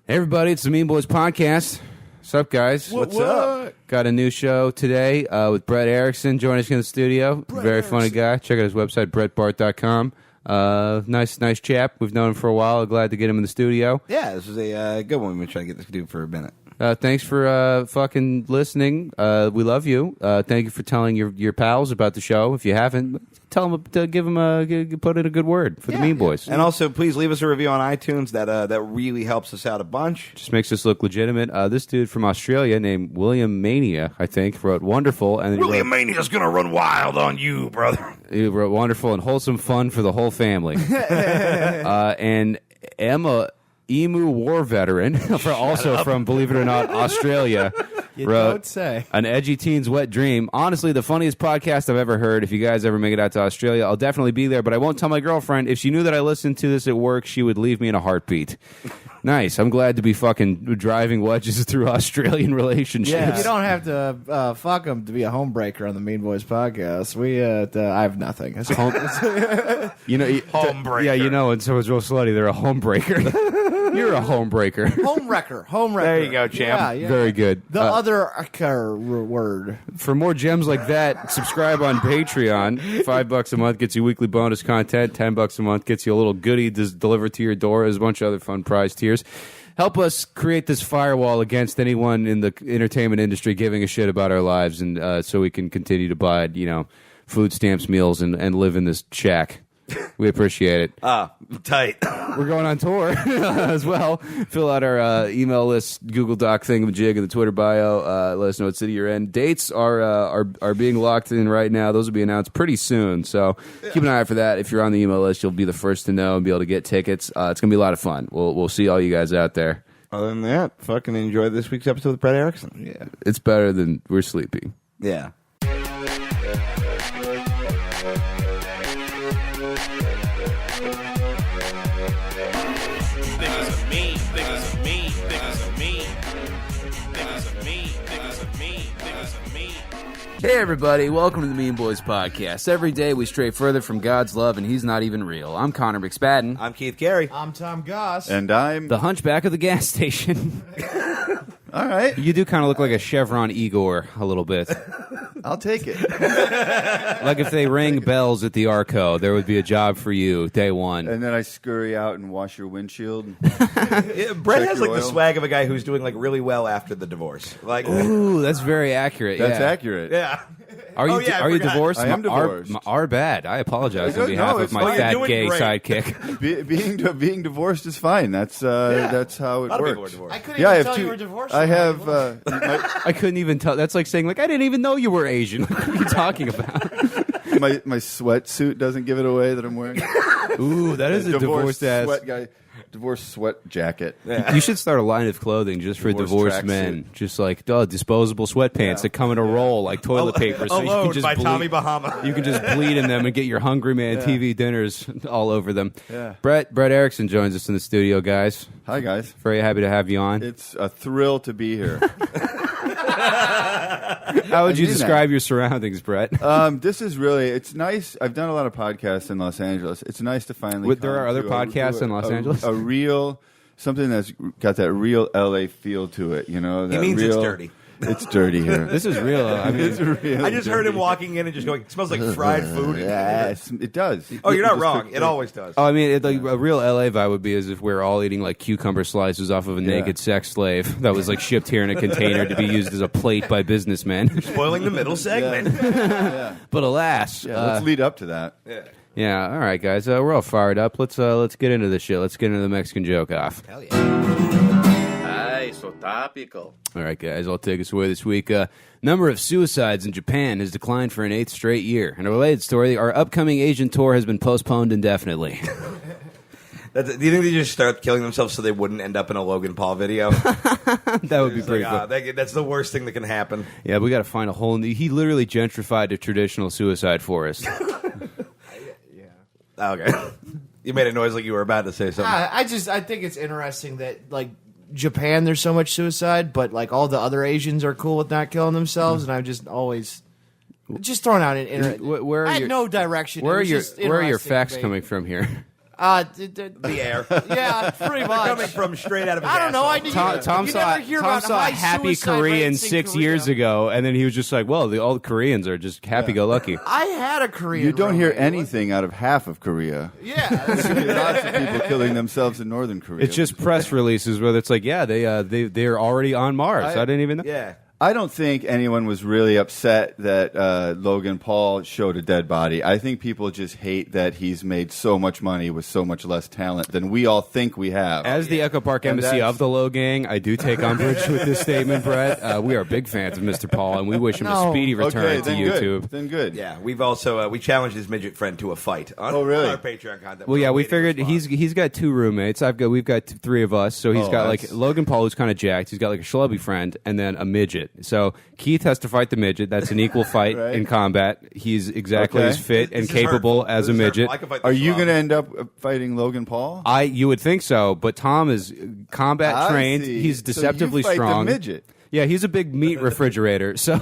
Hey everybody, it's the Mean Boys Podcast. What's up, guys? What's up? Got a new show today with Brett Erickson joining us in the studio. Very funny guy. Check out his website, brettbart.com. Nice chap. We've known him for a while. Glad to get him in the studio. Yeah, this was a good one. We've been trying to get this dude for a minute. Thanks for fucking listening. We love you. Thank you for telling your pals about the show. If you haven't, tell them to put in a good word for the Mean Boys. And also, please leave us a review on iTunes. That really helps us out a bunch. Just makes us look legitimate. This dude from Australia named William Mania, I think, wrote wonderful. And William Mania's gonna run wild on you, brother. He wrote wonderful and wholesome fun for the whole family. And Emma, Emu war veteran, from, believe it or not, Australia. You wrote don't say. An edgy teen's wet dream. Honestly, the funniest podcast I've ever heard. If you guys ever make it out to Australia, I'll definitely be there, but I won't tell my girlfriend. If she knew that I listened to this at work, she would leave me in a heartbeat. Nice. I'm glad to be fucking driving wedges through Australian relationships. Yeah, you don't have to fuck them to be a homebreaker on the Mean Boys Podcast. I have nothing. Homebreaker. Yeah, you know, and someone's real slutty. They're a homebreaker. You're a homebreaker. Home wrecker. There you go, champ. Yeah. Very good. The other word. For more gems like that, subscribe on Patreon. $5 a month gets you weekly bonus content. $10 a month gets you a little goodie delivered to your door. There's a bunch of other fun prize tiers. Help us create this firewall against anyone in the entertainment industry giving a shit about our lives, and so we can continue to buy, food stamps, meals, and live in this shack. We appreciate it. Tight. We're going on tour as well. Fill out our email list, Google Doc thingamajig in the Twitter bio. Let us know what city you're in. Dates are being locked in right now. Those will be announced pretty soon. So keep an eye out for that. If you're on the email list, you'll be the first to know and be able to get tickets. It's going to be a lot of fun. We'll see all you guys out there. Other than that, fucking enjoy this week's episode with Brett Erickson. Yeah, it's better than we're sleepy. Yeah. Hey everybody, welcome to the Mean Boys Podcast. Every day we stray further from God's love and He's not even real. I'm Connor McSpadden. I'm Keith Carey. I'm Tom Goss. And I'm... the hunchback of the gas station. All right. You do kind of look like a Chevron Igor a little bit. I'll take it. Like if they ring bells at the Arco, there would be a job for you, day one. And then I scurry out and wash your windshield. Brett has your the oil. swag of a guy who's doing really well after the divorce. Ooh, that's very accurate. That's yeah. accurate. Yeah. Are you are you divorced? I am divorced. Our bad. I apologize on No, behalf of it's my fine. fat You're gay doing great. sidekick. Being divorced is fine. That's how it A lot of people are works. divorced. I couldn't Yeah, I even have tell two. you were divorced. I have. I couldn't even tell. That's like saying, I didn't even know you were Asian. What are you talking about? my sweatsuit doesn't give it away that I'm wearing. Ooh, that is a divorced ass. sweat guy. Divorced sweat jacket. You should start a line of clothing just for Divorced divorced tracksuit. men. Just like disposable sweatpants that come in a roll like toilet paper. So you Alone can just by bleed. Tommy Bahama. You can just bleed in them and get your Hungry Man TV dinners all over them. Yeah. Brett Erickson joins us in the studio, guys. Hi guys. Very happy to have you on. It's a thrill to be here. How would you mean describe your surroundings, Brett? This is really. It's nice. I've done a lot of podcasts in Los Angeles. It's nice to finally. There are come other to podcasts in Los Angeles? A real. Something that's got that real LA feel to it, that He means real, it's dirty. It's dirty here. This is real. I mean, It's really I just heard him dirty. walking in and just going, it smells like fried food. in here." Yes, it does. Oh, you're not Just wrong. took- It always does. I mean, a real LA vibe would be as if we're all eating like cucumber slices off of a naked sex slave that was like shipped here in a container to be used as a plate by businessmen. Spoiling the middle segment. But alas, Let's lead up to that. yeah. All right, guys, we're all fired up. Let's get into this shit. Let's get into the Mexican joke off. Hell yeah. Ay, so topical. All right, guys, I'll take us away this week. Number of suicides in Japan has declined for an 8th straight year. In a related story, our upcoming Asian tour has been postponed indefinitely. Do you think they just start killing themselves so they wouldn't end up in a Logan Paul video? That would be pretty cool. That's the worst thing that can happen. Yeah, we got to find a whole new... He literally gentrified a traditional suicide forest. Okay. You made a noise like you were about to say something. I think it's interesting that like Japan, there's so much suicide, but like all the other Asians are cool with not killing themselves, and I'm just always just throwing out an Where are I had your- no direction. Where It are was your just Where are your interesting facts debate. coming from here? The air. Yeah, pretty much. Coming from straight out of his I don't know. asshole. Tom you saw never hear about a high happy suicide Korean rates in 6 Korea. years ago, and then he was just like, "Well, all the Koreans are just happy-go-lucky." I had a Korean. You don't hear roommate. anything out of half of Korea. Yeah. Lots of people killing themselves in northern Korea. It's just press releases where it's like, "Yeah, they're already on Mars." I didn't even know. Yeah. I don't think anyone was really upset that Logan Paul showed a dead body. I think people just hate that he's made so much money with so much less talent than we all think we have. As the Echo Park And embassy that's- of the Low Gang, I do take umbrage with this statement, Brett. We are big fans of Mr. Paul, and we wish him a No. speedy return okay, to then YouTube. Good. Then good. Yeah, we've also we challenged his midget friend to a fight on, Oh, really? on our Patreon content. Well, yeah, we Waiting to figured respond. he's got two roommates. We've got three of us, so he's Oh, got like that's- Logan Paul, who's kind of jacked. He's got like a schlubby friend, and then a midget. So Keith has to fight the midget. That's an equal fight Right. in combat. He's exactly Okay. as fit and This is capable hurtful. as a This is hurtful. midget. I could fight the Are you schlub. going to end up fighting Logan Paul? You would think so, but Tom is combat I trained. see. He's So deceptively you fight strong. The midget. Yeah, he's a big meat refrigerator, so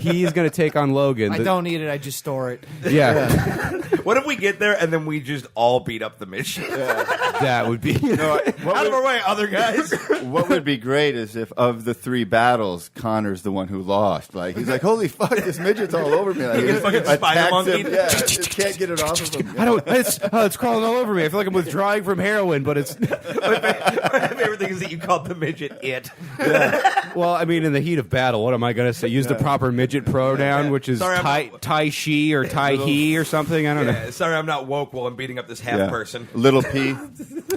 he's going to take on Logan. I don't eat it. I just store it. Yeah, What if we get there and then we just all beat up the midget? that would be. Out of our way, other guys. What would be great is if of the three battles, Connor's the one who lost. Like he's like, "Holy fuck, this midget's all over me!" Like, You can fucking attacks spider monkey. him. Yeah, just can't get it off of him. I don't. It's crawling all over me. I feel like I'm withdrawing from heroin, but it's. My favorite thing is that you called the midget it. Well, I mean, in the heat of battle, what am I going to say? Use the proper midget pronoun, which is Sorry, I'm Tai Shi or Tai He or something. I don't know. Yeah, sorry, I'm not woke while I'm beating up this half Yeah. person. Little P.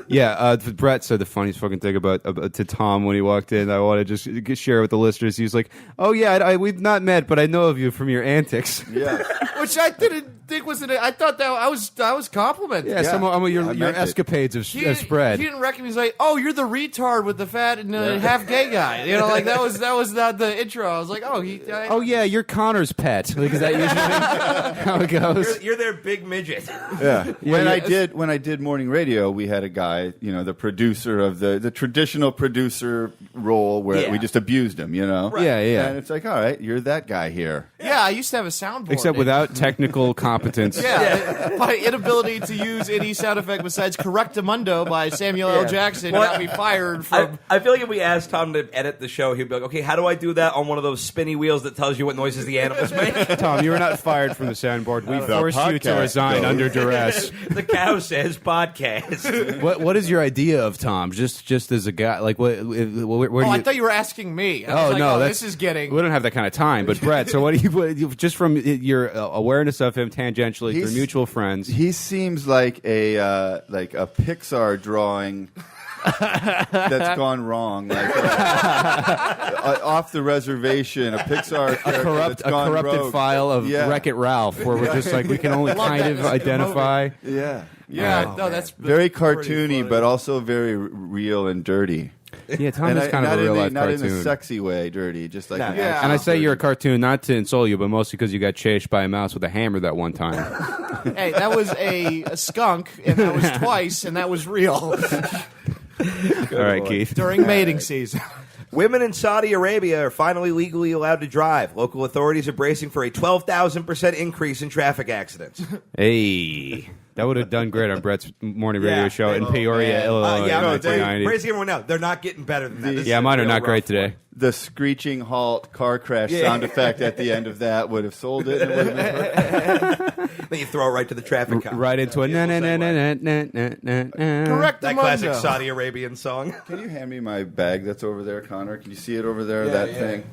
Yeah, Brett said the funniest fucking thing about to Tom when he walked in. I want to just share with the listeners. He was like, "Oh yeah, we've not met, but I know of you from your antics." Yeah. Which I didn't think was an. I thought that I was complimenting. Yeah, some of I your meant it. escapades have He spread. He didn't recognize. Like, oh, you're the retard with the fat and half gay guy. You know, like that was not the intro. I was like, oh, Oh yeah, you're Connor's pet. Like, is that usually how it goes? You're their big midget. Yeah. When yeah. I did morning radio, we had a guy, the producer of the traditional producer role where Yeah. we just abused him, Yeah, yeah. And it's like, all right, you're that guy here. Yeah, I used to have a soundboard. Except without technical competence. Yeah, my inability to use any sound effect besides Correctamundo by Samuel L. Jackson Well, got me fired from. I feel like if we asked Tom to edit the show, he'd be like, okay, how do I do that on one of those spinny wheels that tells you what noises the animals make? Tom, you were not fired from the soundboard. We forced you to podcast resign goes. under duress. The cow says podcast. What is your idea of Tom? Just as a guy, like where do you? I thought you were asking me. I was like, no, this is getting. We don't have that kind of time. But Brett, so what do you just from your awareness of him tangentially through He's- mutual friends? He seems like a Pixar drawing that's gone wrong, like off the reservation. A Pixar character that's A gone corrupted rogue. file of Yeah. Wreck-It Ralph, where we're just like we can only kind of identify. Yeah. Yeah, no, that's Very pretty cartoony, funny. but also very real and dirty. Yeah, Tom is kind of not a real in life not cartoon. in a sexy way, dirty. Just like an Yeah. action And I say you're a cartoon. cartoon not to insult you, but mostly because you got chased by a mouse with a hammer that one time. Hey, that was a skunk, and that was twice, and that was real All right, Keith. during mating season. Women in Saudi Arabia are finally legally allowed to drive. Local authorities are bracing for a 12,000% increase in traffic accidents. Hey, that would have done great on Brett's morning radio Yeah. show in Peoria, man. Illinois, yeah, in no, 1990. praising everyone now. They're not getting better than that. This is Yeah, a mine are real not great rough today. one. The screeching halt car crash Yeah. sound effect at the end of that would have sold it. And it would have been Then you throw it right to the traffic cop. Right into a na na na na na na na na. Correct. That classic Saudi Arabian song. Can you hand me my bag that's over there, Connor? Can you see it over there? Yeah, that yeah. thing.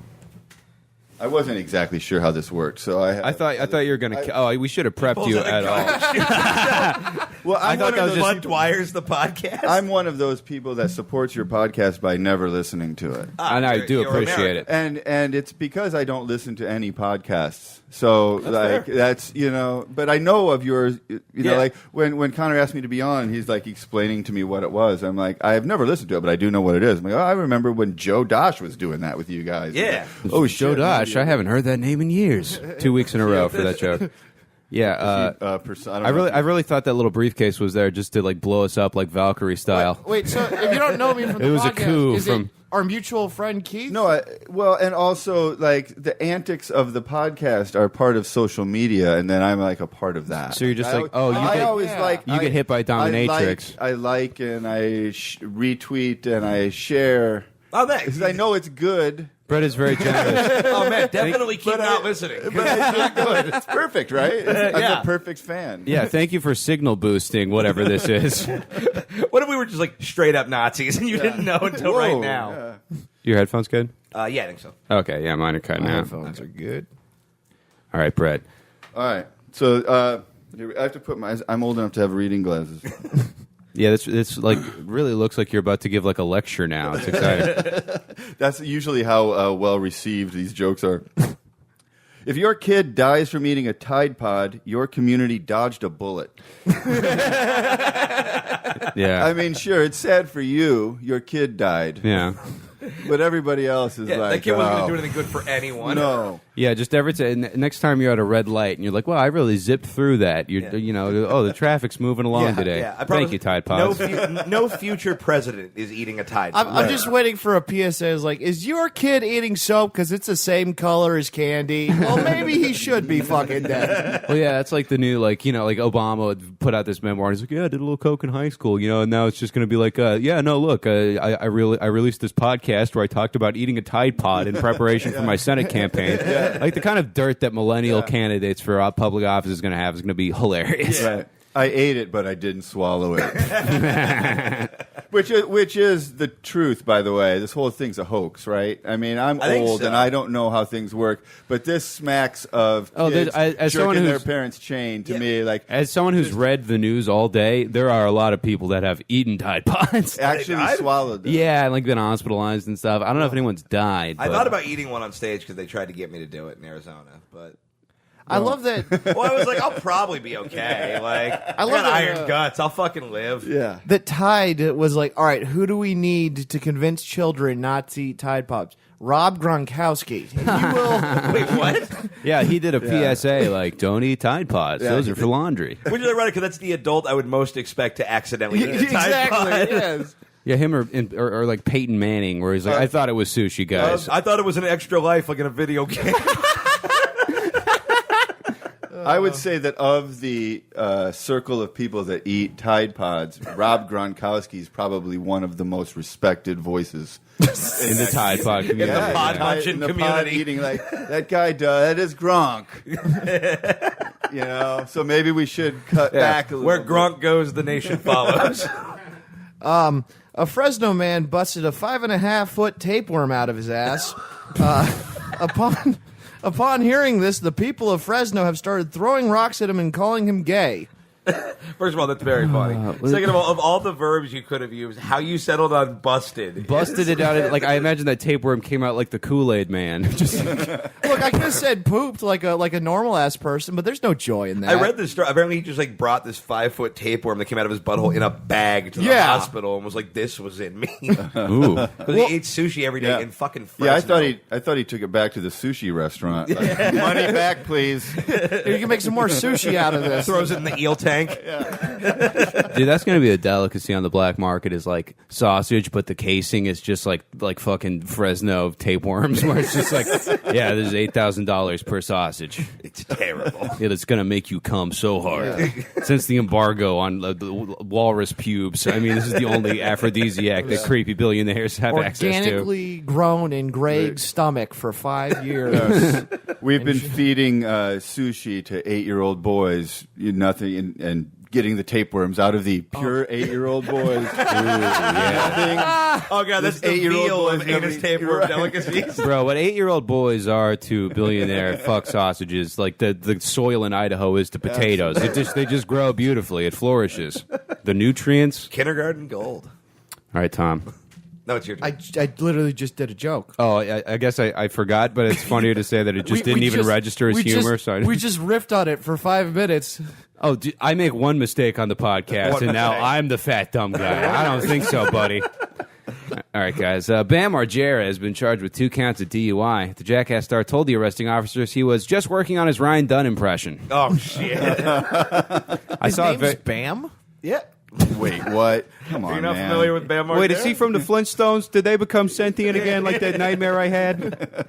I wasn't exactly sure how this worked, so I thought you were gonna. We should have prepped you Pulls out at a all. gun. Well, I thought that was Bud Dwyer's the podcast. I'm one of those people that supports your podcast by never listening to it. And I do You're appreciate it. And it's because I don't listen to any podcasts. So that's but I know of yours. Yeah. Like when Connor asked me to be on, he's like explaining to me what it was. I'm like, I have never listened to it, but I do know what it is. I'm like, I remember when Joe Dosh was doing that with you guys. Yeah. Oh, Joe Dosh! I haven't heard that name in years. 2 weeks in a row for that joke. Yeah, I really thought that little briefcase was there just to like blow us up like Valkyrie style. Wait, so if you don't know me from the It was a podcast, coup is from- Our mutual friend Keith. No, well, and also like the antics of the podcast are part of social media, and then I'm like a part of that. So you're just I, like, oh, you I get, always like you get hit by dominatrix. I like and I retweet and I share. Oh, thanks. Because I know it's good. Brett is very generous. Oh man, definitely keep not listening. But I do good. It's perfect, right? I'm Yeah. a perfect fan. Yeah, thank you for signal boosting whatever this is. What if we were just like straight up Nazis and you didn't know until Whoa, right now? yeah. Your headphones good? Yeah, I think so. Okay, yeah, mine are cutting My out. headphones are good. All right, Brett. All right. So I have to put my. I'm old enough to have reading glasses. Yeah, this like really looks like you're about to give like a lecture now. It's exciting. That's usually how well received these jokes are. If your kid dies from eating a Tide Pod, your community dodged a bullet. Yeah. I mean, sure, it's sad for you. Your kid died. Yeah. But everybody else is Yeah, like, that kid wasn't oh, going to do anything good for anyone. no. Yeah, just every next time you're at a red light and you're like, "Well, I really zipped through that." You know, oh, the traffic's moving along today. I Thank promise you, Tide Pods. No future president is eating a Tide Pod. I'm just waiting for a PSA. It's like, is your kid eating soap because it's the same color as candy? Well, maybe he should be fucking dead. Well, yeah, that's like the new, like, you know, like Obama would put out this memoir. And he's like, yeah, I did a little coke in high school, you know, and now it's just going to be like, yeah, no, look, I released this podcast where I talked about eating a Tide Pod in preparation for my Senate campaign. Like the kind of dirt that millennial candidates for public office is going to have is going to be hilarious. Right. I ate it, but I didn't swallow it. which is the truth, by the way. This whole thing's a hoax, right? I mean, I'm think old so. and I don't know how things work, but this smacks of kids as someone jerking their who's- parents' chain to me. Like, As someone who's read the news all day, there are a lot of people that have eaten Tide Pods. actually swallowed them. Yeah, and like been hospitalized and stuff. I don't know if anyone's died. I but- thought about eating one on stage because they tried to get me to do it in Arizona, but I love that. well, I was like, I'll probably be okay. Like, I love got that, iron guts. I'll fucking live. Yeah. That Tide was like, all right, who do we need to convince children not to eat Tide Pods? Rob Gronkowski. And you will. Wait, what? Yeah, he did a PSA like, "Don't eat Tide Pods; Yeah, those he are for laundry." Which is ironic because that's the adult I would most expect to accidentally eat a Tide Pod. Yes. Yeah, him or like Peyton Manning, where he's like, "I thought it was sushi, guys." I thought it was an extra life, like in a video game. I would say that of the circle of people that eat Tide Pods, Rob Gronkowski is probably one of the most respected voices in the Tide Pod community. the pod munching in the pod community. eating like that guy does. That is Gronk. You know, so maybe we should cut back a little. Where bit. Gronk goes, the nation follows. A Fresno man busted a 5.5-foot tapeworm out of his ass. Upon hearing this, the people of Fresno have started throwing rocks at him and calling him gay. First of all, that's very funny. Second of all the verbs you could have used, how you settled on busted. Busted it out. Like I imagine that tapeworm came out like the Kool-Aid Man. Just Look, I could have said pooped like a normal ass person, but there's no joy in that. I read this story. Apparently, he just like brought this 5-foot tapeworm that came out of his butthole in a bag to the Yeah. hospital and was like, "This was in me." ooh. Because he ate sushi every day Yeah. in fucking Fresno. Yeah, I thought he took it back to the sushi restaurant. Like, money back, please. You can make some more sushi out of this. throws it in the eel tank. Dude, that's going to be a delicacy on the black market is like sausage, but the casing is just like fucking Fresno tapeworms, where it's just like, yeah, there's $8,000 per sausage. It's terrible. It's going to make you come so hard. Since the embargo on the walrus pubes, I mean, this is the only aphrodisiac that creepy billionaires have access to. Organically grown in Greg's stomach for 5 years. We've been feeding sushi to 8-year-old boys, nothing, and getting the tapeworms out of the pure 8-year-old boys. Oh god, that's the 8-year-old veal of boys anus never- tapeworm Right. delicacies. Bro, what 8-year-old boys are to billionaire fuck sausages, like the soil in Idaho is to potatoes. They just grow beautifully. It flourishes. The nutrients. Kindergarten gold. All right, Tom. No, it's your turn. I literally just did a joke. Oh, I guess I forgot, but it's funnier to say that it just didn't even register as humor. We just riffed on it for 5 minutes. Oh, I make one mistake on the podcast, One and now mistake. I'm the fat dumb guy. I don't think so, buddy. All right, guys. Bam Margera has been charged with 2 counts of DUI. The Jackass star told the arresting officers he was just working on his Ryan Dunn impression. Oh shit. I His saw name's Bam? yeah. Wait, what? Come on, Are you not man. familiar with Bam Margera? Wait, is he from the Flintstones? Did they become sentient again, like that nightmare I had?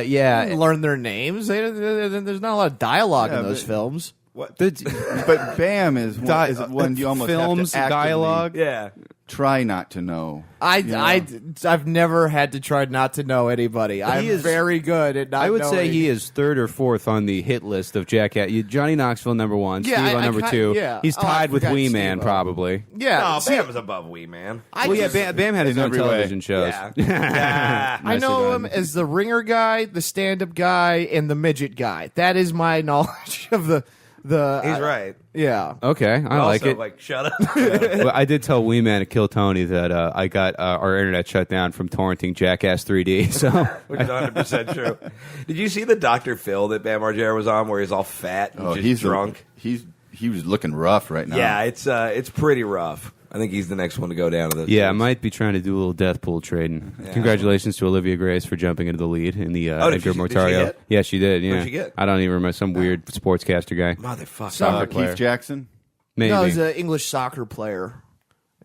Yeah. Learn their names. There's not a lot of dialogue Yeah, in those but- films. What? But Bam is one you almost films, have to actively dialogue. Yeah. try not to know. I've never had to try not to know anybody. I'm very good at not I would say knowing. he is third or fourth on the hit list of Jackass. Johnny Knoxville number one, Yeah, Steve on I number kinda- two. yeah. He's Oh, I tied with forgot Wee Steve Man, on. probably. Yeah, No, see, Bam is above Wee Man. I Well, yeah, just- Bam had his In own every way. television shows. Yeah. I know him as the ringer guy, the stand-up guy, and the midget guy. That is my knowledge of the. He's right. Yeah. Okay, I like Also, it. Like, shut up. Well, I did tell Wee Man at Kill Tony that I got our internet shut down from torrenting Jackass 3D. So Which is 100% true. Did you see the Dr. Phil that Bam Margera was on, where he's all fat and just He's drunk? He was looking rough right now. Yeah, it's pretty rough. I think he's the next one to go down to the. yeah, I might be trying to do a little death pool trading. Yeah. Congratulations to Olivia Grace for jumping into the lead in the did Edgar she Mortario. hit? Yeah, she did. Yeah, What'd she get? I don't even remember, some weird sportscaster guy. Motherfucker. Soccer player. Keith Jackson. Maybe. No, he's an English soccer player.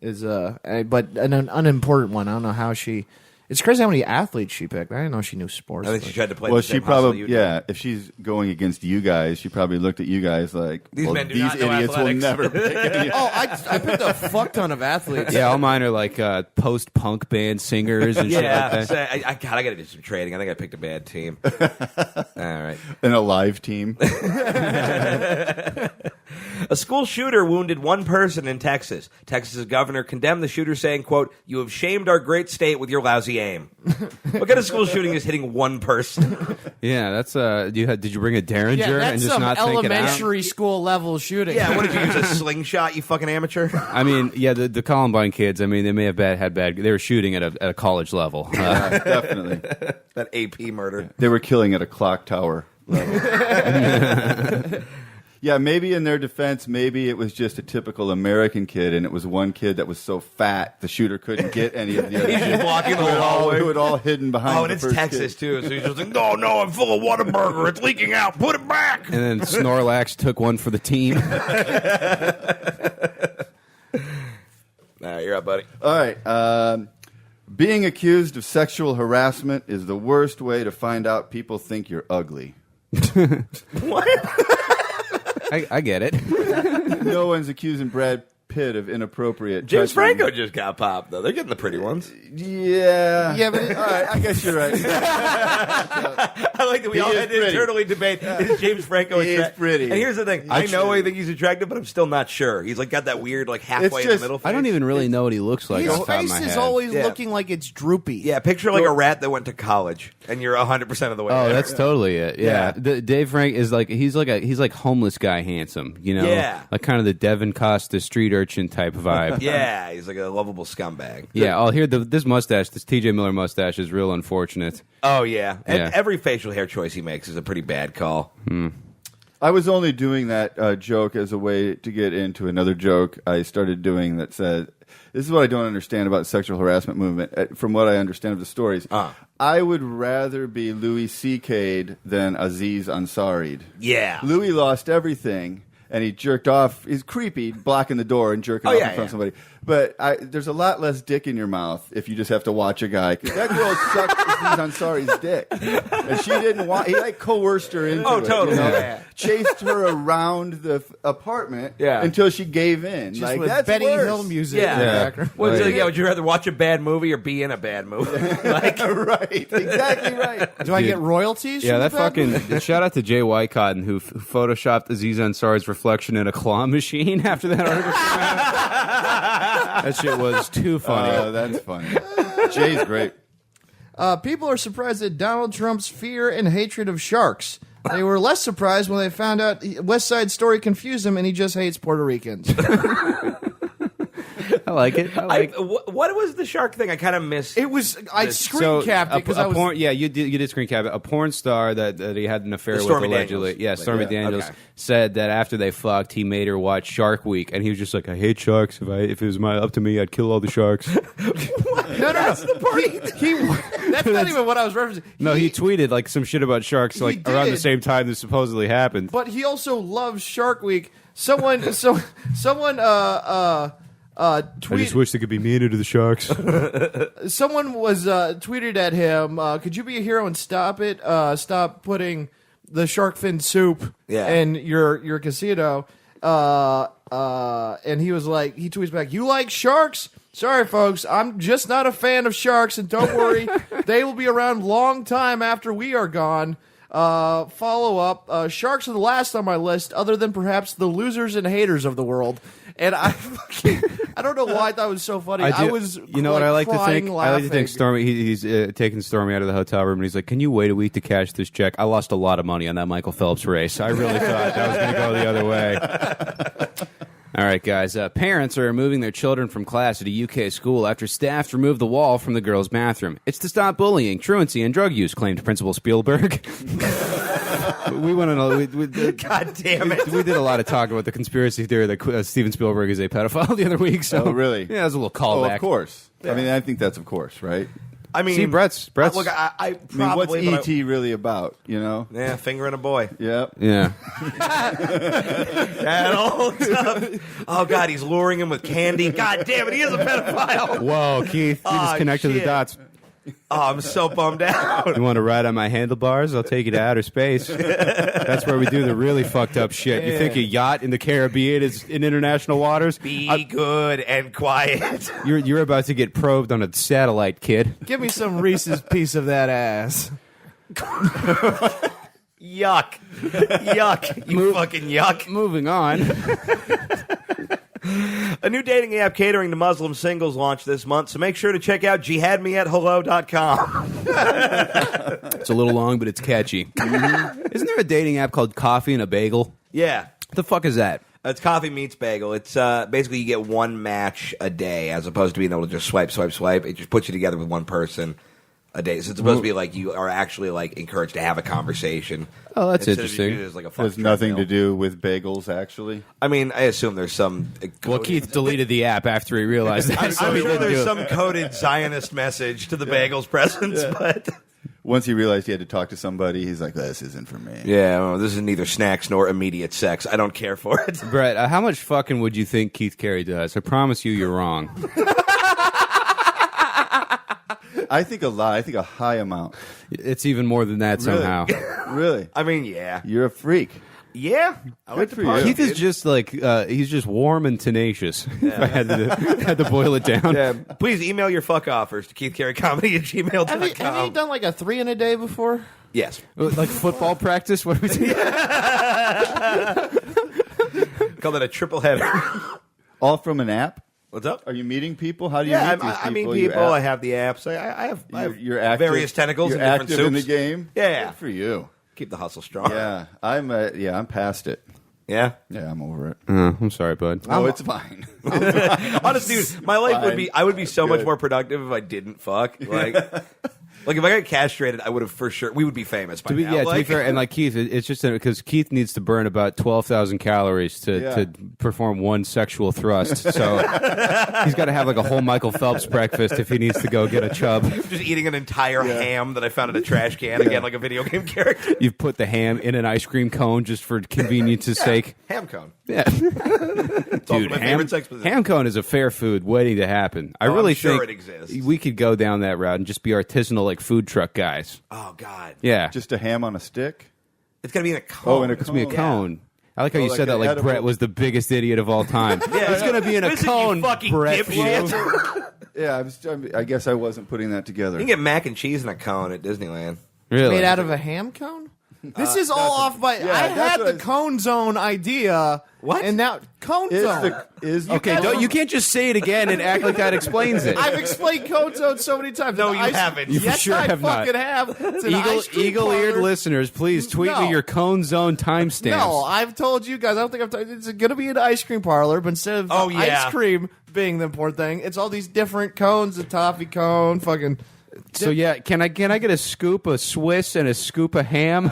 But an unimportant one. I don't know how she. It's crazy how many athletes she picked. I didn't know she knew sports. I think she tried to play. Well, the she same hustle probably you did. if she's going against you guys, she probably looked at you guys like These men do these not know idiots will athletics. never pick any. Oh, I picked a fuck ton of athletes. Yeah, all mine are like post-punk band singers and shit Yeah, like that. so I gotta do some trading. I think I picked a bad team. All right. In a live team. A school shooter wounded one person in Texas. Texas's governor condemned the shooter, saying, quote, "You have shamed our great state with your lousy aim." What kind of school shooting is hitting one person? Yeah, that's did you bring a Derringer Yeah, and that's just some not think it out? elementary school level shooting. Yeah, what did you use, a slingshot, you fucking amateur? I mean, yeah, the Columbine kids. I mean, they may have had bad. They were shooting at a college level. Yeah, definitely. That AP murder. They were killing at a clock tower level. Yeah, maybe in their defense, maybe it was just a typical American kid, and it was one kid that was so fat the shooter couldn't get any of the other He's kids. just walking the hallway. Who had all hidden behind. Oh, and the it's first Texas, kid. too, so he's just like, no, I'm full of Whataburger. It's leaking out. Put it back. And then Snorlax took one for the team. All right, you're up, buddy. All right. Being accused of sexual harassment is the worst way to find out people think you're ugly. What? I get it. No one's accusing Brad Pitt of inappropriate. James touching. Franco just got popped, though. They're getting the pretty ones. Yeah. Yeah, but all right. I guess you're right. I like that we He all is had to pretty. internally debate, is James Franco He is attractive? pretty. And here's the thing. I know I think he's attractive, but I'm still not sure. He's like got that weird like halfway It's in just- the middle face. I don't even really know what he looks like his off the top of face my is head. always Yeah. looking like it's droopy. Yeah, picture like a rat that went to college, and you're 100% of the way Oh, there. that's totally it. Yeah, Yeah. Dave Frank is like he's like homeless guy handsome. You know, Yeah. like kind of the Devin Costa street urchin type vibe. Yeah, he's like a lovable scumbag. Yeah. Oh, here this mustache, this TJ Miller mustache is real unfortunate. Oh, yeah. And Yeah. every facial hair choice he makes is a pretty bad call. I was only doing that joke as a way to get into another joke I started doing that said, this is what I don't understand about the sexual harassment movement. From what I understand of the stories, I would rather be Louis C.K.'d than Aziz Ansari'd. Yeah. Louis lost everything, and he jerked off. He's creepy, blocking the door and jerking off in front of somebody. But there's a lot less dick in your mouth if you just have to watch a guy. 'Cause that girl sucked Aziz Ansari's dick, and she didn't want. He like coerced her into it. totally. You know? Yeah. Chased her around the apartment Yeah. until she gave in. Just like with that's Benny worse. Hill music. Yeah. in the Yeah. background. Well, Right. would you rather watch a bad movie or be in a bad movie? Like, Right, exactly right. Do I Dude. get royalties? Yeah, from that the bad fucking shout out to Jay Wycotton who photoshopped Aziz Ansari's reflection in a claw machine after that article came out. That shit was too funny. Oh, that's funny. Jay's great. People are surprised at Donald Trump's fear and hatred of sharks. They were less surprised when they found out West Side Story confused him and he just hates Puerto Ricans. I like it. I like. what was the shark thing? I kind of missed. It was I screen capped it because I was porn, yeah, you did screen cap it. A porn star that he had an affair with Stormy allegedly. Daniels. Yeah, Like, Stormy yeah, Daniels okay. said that after they fucked, he made her watch Shark Week, and he was just like, "I hate sharks. If it was up to me, I'd kill all the sharks." no. That's the part. That's not even what I was referencing. No, he tweeted like some shit about sharks like around the did. same time this supposedly happened. But he also loves Shark Week. Someone I just wish they could be meaner to the sharks. Someone was tweeted at him, could you be a hero and stop it? Stop putting the shark fin soup in your casino. And he was like, he tweets back, you like sharks? Sorry, folks, I'm just not a fan of sharks, and don't worry, they will be around long time after we are gone. Follow up, sharks are the last on my list, other than perhaps the losers and haters of the world. And I don't know why I thought it was so funny. I was, you know what I like to think? laughing. I like to think Stormy. He's taking Stormy out of the hotel room, and he's like, "Can you wait a week to cash this check? I lost a lot of money on that Michael Phelps race. I really thought that was going to go the other way." All right, guys. Parents are removing their children from class at a UK school after staff removed the wall from the girls' bathroom. It's to stop bullying, truancy, and drug use, claimed Principal Spielberg. We went on a... God damn it. We did a lot of talk about the conspiracy theory that Steven Spielberg is a pedophile the other week. So really? Yeah, it was a little callback. Oh, of course. I mean, I think that's of course, right? I mean, see, Brett's. Look, I probably. What's E.T. really about? You know? Yeah, fingering a boy. Yep. Yeah. That old stuff. Oh God, he's luring him with candy. God damn it, he is a pedophile. Whoa, Keith, you just connected the shit. dots. Oh, I'm so bummed out. You want to ride on my handlebars? I'll take you to outer space. That's where we do the really fucked up shit. You think a yacht in the Caribbean is in international waters? Be good and quiet. You're about to get probed on a satellite, kid. Give me some Reese's piece of that ass. Yuck. Yuck. You fucking yuck. Moving on. A new dating app catering to Muslim singles launched this month, so make sure to check out jihadmeathello.com. It's a little long, but it's catchy. Isn't there a dating app called Coffee and a Bagel? Yeah. What the fuck is that? It's coffee meets bagel. It's basically you get one match a day as opposed to being able to just swipe. It just puts you together with one person a day. So it's supposed to be like you are actually like encouraged to have a conversation. Oh, that's instead of interesting. you do it as like a It fuck has nothing to treadmill. do with bagels, actually. I mean, I assume there's some. Well, Keith deleted the app after he realized that. I'm so he sure didn't there's do it. some coded Zionist message to the bagels presence, but Once he realized he had to talk to somebody, he's like, "This isn't for me." yeah, well, this is neither snacks nor immediate sex. I don't care for it. Brett, how much fucking would you think Keith Carey does? I promise you're wrong. I think a lot. I think a high amount. It's even more than that somehow. Really? I mean, yeah, You're a freak. yeah. I like Good to for party. you. Keith is just like he's just warm and tenacious. If I had to boil it down. Yeah, please email your fuck offers to keithcareycomedy@gmail.com. Have you done like a 3 in a day before? Yes. Like football practice. What do we do? Call that a triple header. All from an app? What's up? Are you meeting people? How do you Yeah, meet these people? I mean You people. app- I have the apps. I have You're active, various tentacles You're and different active soups. in the game. Yeah. Good for you. Keep the hustle strong. Yeah, I'm past it. Yeah. Yeah, I'm over it. I'm sorry, bud. Oh, it's fine. Honestly, dude, my life would Fine. be. I would be so much Good. more productive if I didn't fuck. Like if I got castrated, I would have for sure. We would be famous by now. To be Like, fair, and like Keith, it's just because Keith needs to burn about 12,000 calories to perform one sexual thrust. So he's got to have like a whole Michael Phelps breakfast if he needs to go get a chub. just eating an entire ham that I found in a trash can again, like a video game character. You've put the ham in an ice cream cone just for convenience's sake. Ham cone. Yeah, It's also dude, my favorite sex position. ham cone is a fair food waiting to happen. I I'm really sure think it exists. we could go down that route and just be artisanal like food truck guys. Oh God. Yeah, Just a ham on a stick? It's gotta be in a cone. Oh, in a it's gonna be a Yeah. cone. I like how you like said that an like edible- Brett was the biggest idiot of all time. Yeah, it's gonna be in a listen, you cone, fucking Brett. dipshit. Yeah, I guess I wasn't putting that together. You can get mac and cheese in a cone at Disneyland. Really? Made out of a ham cone? This is all off by. yeah, I that's had what the I was- cone zone idea. What? And now cone zone. Okay, you can't just say it again and act like that explains it. I've explained cone zone so many times. No, The you haven't. You for Yes, sure I have not. fucking have. It's an ice cream Eagle-eared parlor. listeners, please tweet No. me your Cone Zone timestamps. No, I've told you guys. I don't think I've told it's going to be an ice cream parlor, but instead of Oh, yeah. ice cream being the important thing, it's all these different cones: a toffee cone, fucking. So yeah, can I get a scoop of Swiss and a scoop of ham?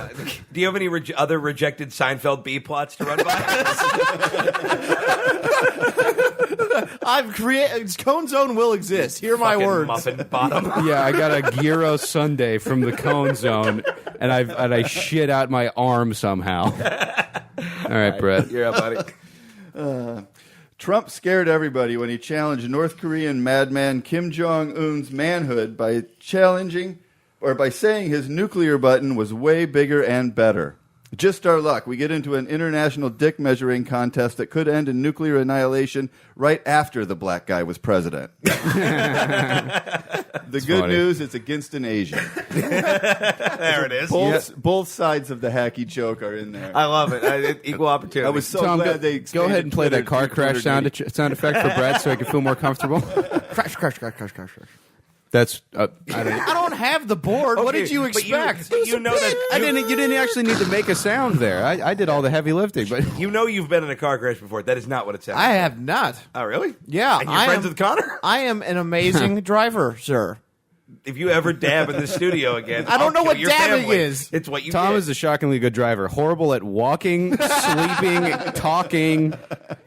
Do you have any other rejected Seinfeld B plots to run by us? I've created cone zone will exist. Hear my Fucking words. Muffin bottom. Yeah, I got a gyro sundae from the Cone Zone, and I shit out my arm somehow. All right, Brett. You're up, buddy. Trump scared everybody when he challenged North Korean madman Kim Jong-un's manhood by saying his nuclear button was way bigger and better. Just our luck. We get into an international dick measuring contest that could end in nuclear annihilation right after the black guy was president. The good funny. news, it's against an Asian. There it is. Both sides of the hacky joke are in there. I love it. Equal opportunity. I was so Tom, glad they go ahead and play that car crash sound effect for Brett so I can feel more comfortable. Crash, crash, crash, crash, crash, crash. That's I don't have the board. What Okay, did you but expect? You know that You didn't actually need to make a sound there. I did all the heavy lifting, but you know you've been in a car crash before. That is not what it sounds. I have not. Oh, really? Yeah, And you're I friends am- with Connor? I am an amazing driver, sir. If you ever dab in the studio again, I don't I'll know kill what your dabbing family. is. It's what you Tom did. is a shockingly good driver. Horrible at walking, sleeping, talking,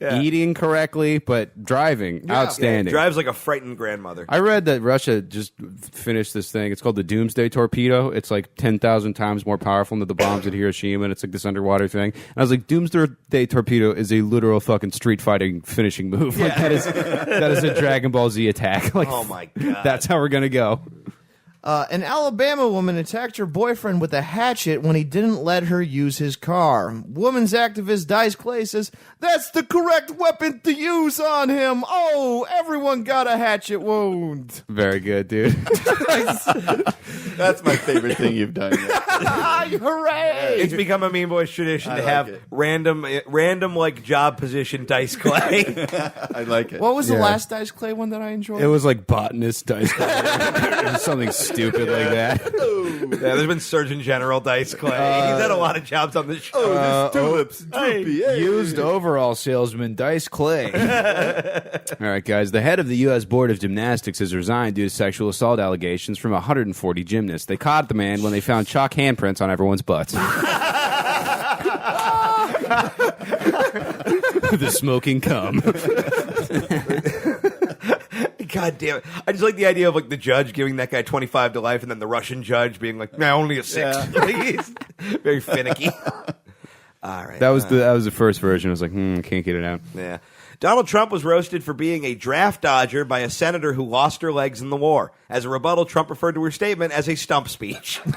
eating correctly, but driving outstanding. Drives like a frightened grandmother. I read that Russia just finished this thing. It's called the Doomsday Torpedo. It's like 10,000 times more powerful than the bombs at Hiroshima, and it's like this underwater thing. And I was like, Doomsday Torpedo is a literal fucking street fighting finishing move. Like that is a Dragon Ball Z attack. Like, Oh, my God. That's how we're gonna go. An Alabama woman attacked her boyfriend with a hatchet when he didn't let her use his car. Woman's activist Dice Clay says, "That's the correct weapon to use on him. Oh, everyone got a hatchet wound." Very good, dude. That's my favorite thing you've done yet. Hooray! It's become a Mean Boys tradition I to like have it. random like job position dice clay. I like it. What was the Yeah. last Dice Clay one that I enjoyed? It was like botanist dice. Something stupid like that. Yeah, there's been Surgeon General Dice Clay. He's had a lot of jobs on this show. this tulip's droopy. Hey. Used overall salesman Dice Clay. All right, guys. The head of the U.S. Board of Gymnastics has resigned due to sexual assault allegations from 140 gymnasts. They caught the man when they found chalk handprints on everyone's butts. The smoking cum. God damn it. I just like the idea of like the judge giving that guy 25 to life and then the Russian judge being like, nah, only a 6. Please. Very finicky. All right. That was the first version. I was like, can't get it out. Yeah. Donald Trump was roasted for being a draft dodger by a senator who lost her legs in the war. As a rebuttal, Trump referred to her statement as a stump speech. He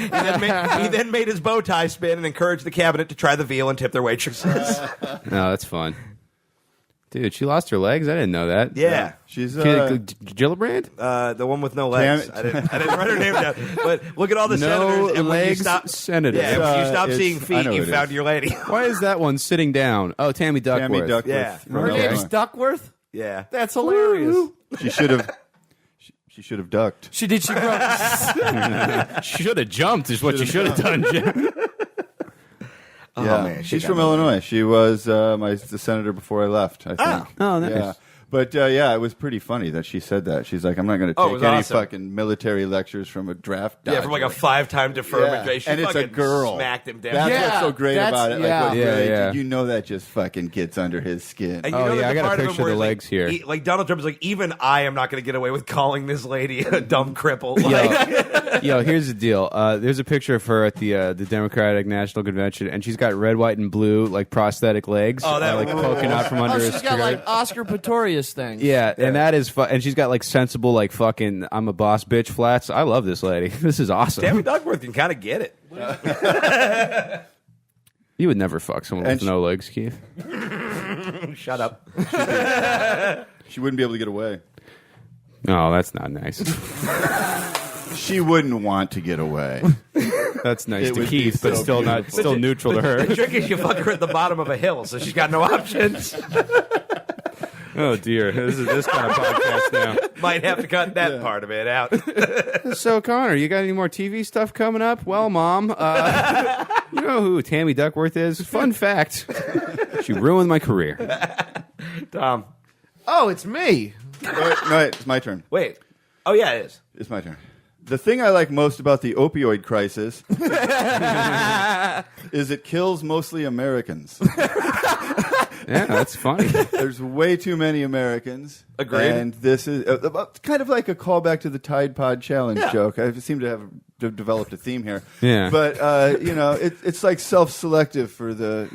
then made his bow tie spin and encouraged the cabinet to try the veal and tip their waitresses. No, that's fun. Dude, she lost her legs? I didn't know that. Yeah. She's Gillibrand? The one with no legs. Tam- I didn't write her name down. But look at all the No senators. And when you legs stop, senators. Yeah, when you stop It's- seeing I feet, know you it found is. your lady. Why is that one sitting down? Oh, Tammy Duckworth. Tammy Duckworth. Yeah. from Her Illinois. name's Duckworth? Yeah. That's hilarious. She should have. She should have ducked. She grow. Should have jumped is what you should have done, Jim. Oh, Yeah, man, she she's got from me. Illinois. She was the senator before I left. I think. Oh, nice. Yeah. But yeah, it was pretty funny that she said that. She's like, I'm not going to Oh, it take was any awesome. fucking military lectures from a draft dodger. Yeah, from like a 5-time deferment. Yeah. She And it's a fucking girl. smacked him down. That's Yeah, what's so great that's- about it. yeah. Like, what Yeah, really, yeah. you know that just fucking gets under his skin. And you Oh, know yeah, that I got a part of him picture of where the it's legs like, here. like Donald Trump is like, even I am not going to get away with calling this lady a dumb cripple. Like, Yo, here's the deal. There's a picture of her at the Democratic National Convention, and she's got red, white, and blue like prosthetic legs, Oh, that like poking out from under Oh, her she's skirt. got like Oscar Pistorius thing. Yeah, and that is and she's got like sensible like fucking I'm a boss bitch flats. I love this lady. This is awesome. Tammy Duckworth can kind of get it. You would never fuck someone And with no legs, Keith. Shut up. She wouldn't be able to get away. No, that's not nice. She wouldn't want to get away. That's nice It to would be Keith, but so still not beautiful. still neutral to The her. trick is you fuck her at the bottom of a hill, so she's got no options. Oh dear, this is this kind of podcast now. Might have to cut that part of it out. So Connor, you got any more TV stuff coming up? Well, Mom, you know who Tammy Duckworth is? Fun fact: she ruined my career. Tom, Oh, it's me. No, it's my turn. wait. Oh, yeah, it is. It's my turn. The thing I like most about the opioid crisis is it kills mostly Americans. Yeah, that's funny. There's way too many Americans. Agreed. And this is kind of like a callback to the Tide Pod Challenge joke. I seem to have developed a theme here. Yeah. But it's like self-selective for the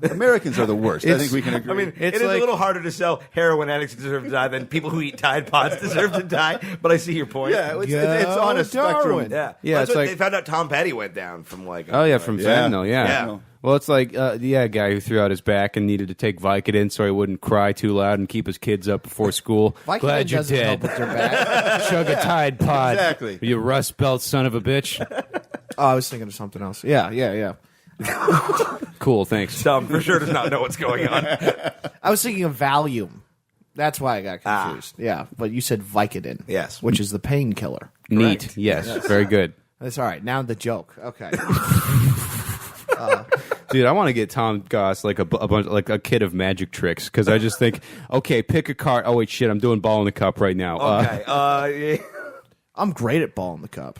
Americans are the worst. I think we can agree. I mean, It's it is like- a little harder to sell heroin addicts deserve to die than people who eat Tide Pods deserve to die. But I see your point. yeah, it's on a spectrum. Darwin. yeah. Yeah, That's it's what like- they found out. Tom Petty went down from like. Oh yeah, from Yeah. fentanyl. Yeah. Yeah. Well, it's like a guy who threw out his back and needed to take Vicodin so he wouldn't cry too loud and keep his kids up before school. Vicodin Glad you're doesn't help dead. with your back. Chug a Tide Pod. Exactly. You rust belt son of a bitch. Oh, I was thinking of something else. Yeah. Cool, thanks. Tom for sure does not know what's going on. I was thinking of Valium. That's why I got confused. Yeah, but you said Vicodin. Yes. Which is the painkiller. Neat. Correct. Yes. Very good. That's all right. Now the joke. Okay. Dude, I want to get Tom Goss like a bunch, like a kid of magic tricks, because I just think, okay, pick a card. Oh wait, shit, I'm doing ball in the cup right now. Okay. Yeah. I'm great at ball in the cup.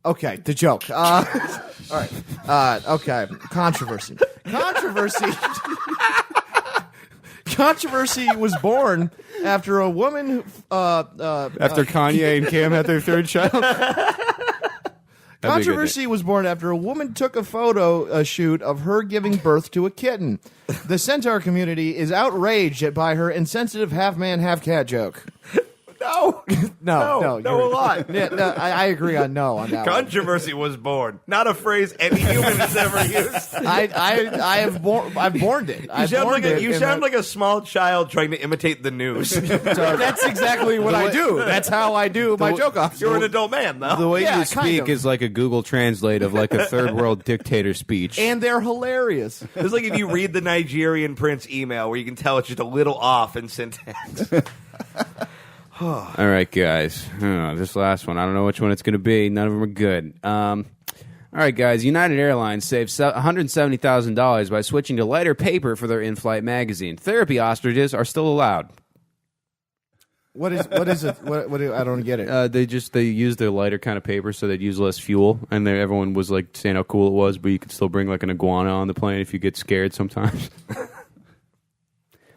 Okay, the joke. All right. Okay. Controversy. Controversy was born after a woman who, After Kanye and Kim had their third child. Controversy was born after a woman took a photo shoot of her giving birth to a kitten. The centaur community is outraged by her insensitive half-man, half-cat joke. No. No, a lot. Yeah, no, I agree on no on that one. Controversy was born. Not a phrase any human has ever used. I've borned it. You sound like a small child trying to imitate the news. That's exactly what I do. That's how I do my joke off. You're an adult man, though. The way Yeah, you kind speak of. is like a Google Translate of like a third world dictator speech. And they're hilarious. It's like if you read the Nigerian prince email where you can tell it's just a little off in syntax. All right, guys. This last one, I don't know which one it's going to be. None of them are good. All right, guys. United Airlines saved $170,000 by switching to lighter paper for their in-flight magazine. Therapy ostriches are still allowed. What is it? What I don't get it. They used their lighter kind of paper so they'd use less fuel, and everyone was like saying how cool it was, but you could still bring like an iguana on the plane if you get scared sometimes.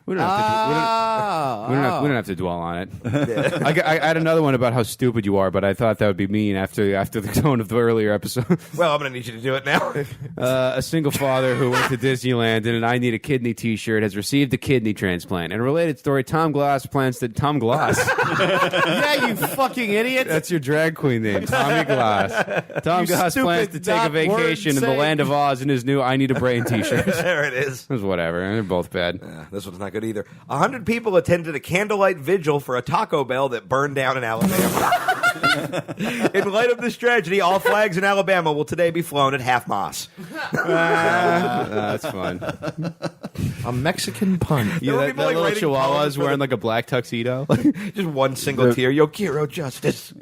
We don't have to dwell on it. I had another one about how stupid you are, but I thought that would be mean after the tone of the earlier episode. Well, I'm going to need you to do it now. A single father who went to Disneyland and an I Need a Kidney t-shirt has received a kidney transplant. In a related story, Tom Glass plans to... Tom Glass? Yeah, you fucking idiot. That's your drag queen name, Tommy Glass. Tom Glass plans to take a vacation in the land of Oz in his new I Need a Brain t-shirt. There it is. It was whatever. They're both bad. This one's not good either. 100 people attended a candlelight vigil for a Taco Bell that burned down in Alabama. In light of this tragedy, all flags in Alabama will today be flown at half mast. That's fun. A Mexican pun. Yeah, were that people, little writing chihuahua poems is for wearing the- like a black tuxedo. Just one single tear. Yo quiero justice.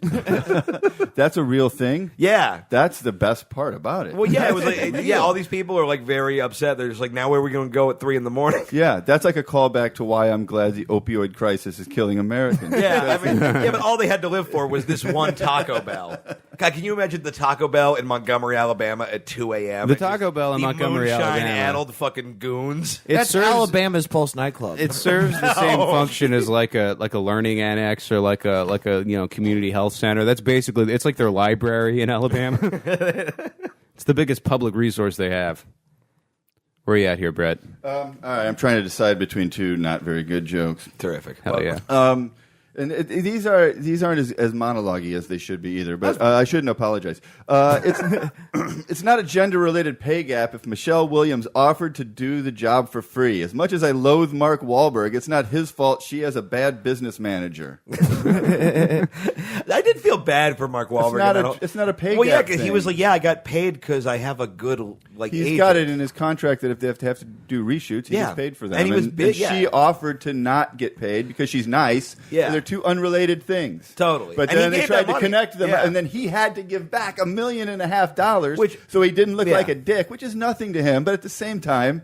That's a real thing. Yeah. That's the best part about it. Well, yeah, it was like, all these people are like very upset. They're just like, now where are we going to go at 3 a.m? Yeah, that's like a callback to why I'm glad the opioid crisis is killing Americans. Yeah, I mean, but all they had to live for was this one Taco Bell. God, can you imagine the Taco Bell in Montgomery, Alabama at 2 a.m.? The Taco Bell in Montgomery, Alabama. Moonshine-addled fucking goons. That's Alabama's Pulse nightclub. It serves the same function as like a learning annex or like a community health center. That's basically it's like their library in Alabama. It's the biggest public resource they have. Where are you at here, Brett? All right, I'm trying to decide between two not very good jokes. Terrific. Hell yeah. And these aren't as monologue-y as they should be either, but I shouldn't apologize. It's not a gender-related pay gap if Michelle Williams offered to do the job for free. As much as I loathe Mark Wahlberg, it's not his fault she has a bad business manager. I did feel bad for Mark Wahlberg. It's not a pay well, gap yeah, because thing. he was like, I got paid because I have a good He's agent. got it in his contract that if they have to do reshoots, he Yeah. gets paid for them. And he was big, and she offered to not get paid because she's nice. Yeah. And they're two unrelated things. Totally. But And he then they gave tried that to money. connect them, Yeah. and then he had to give back $1.5 million, Which- so he didn't look Yeah. like a dick, which is nothing to him. But at the same time,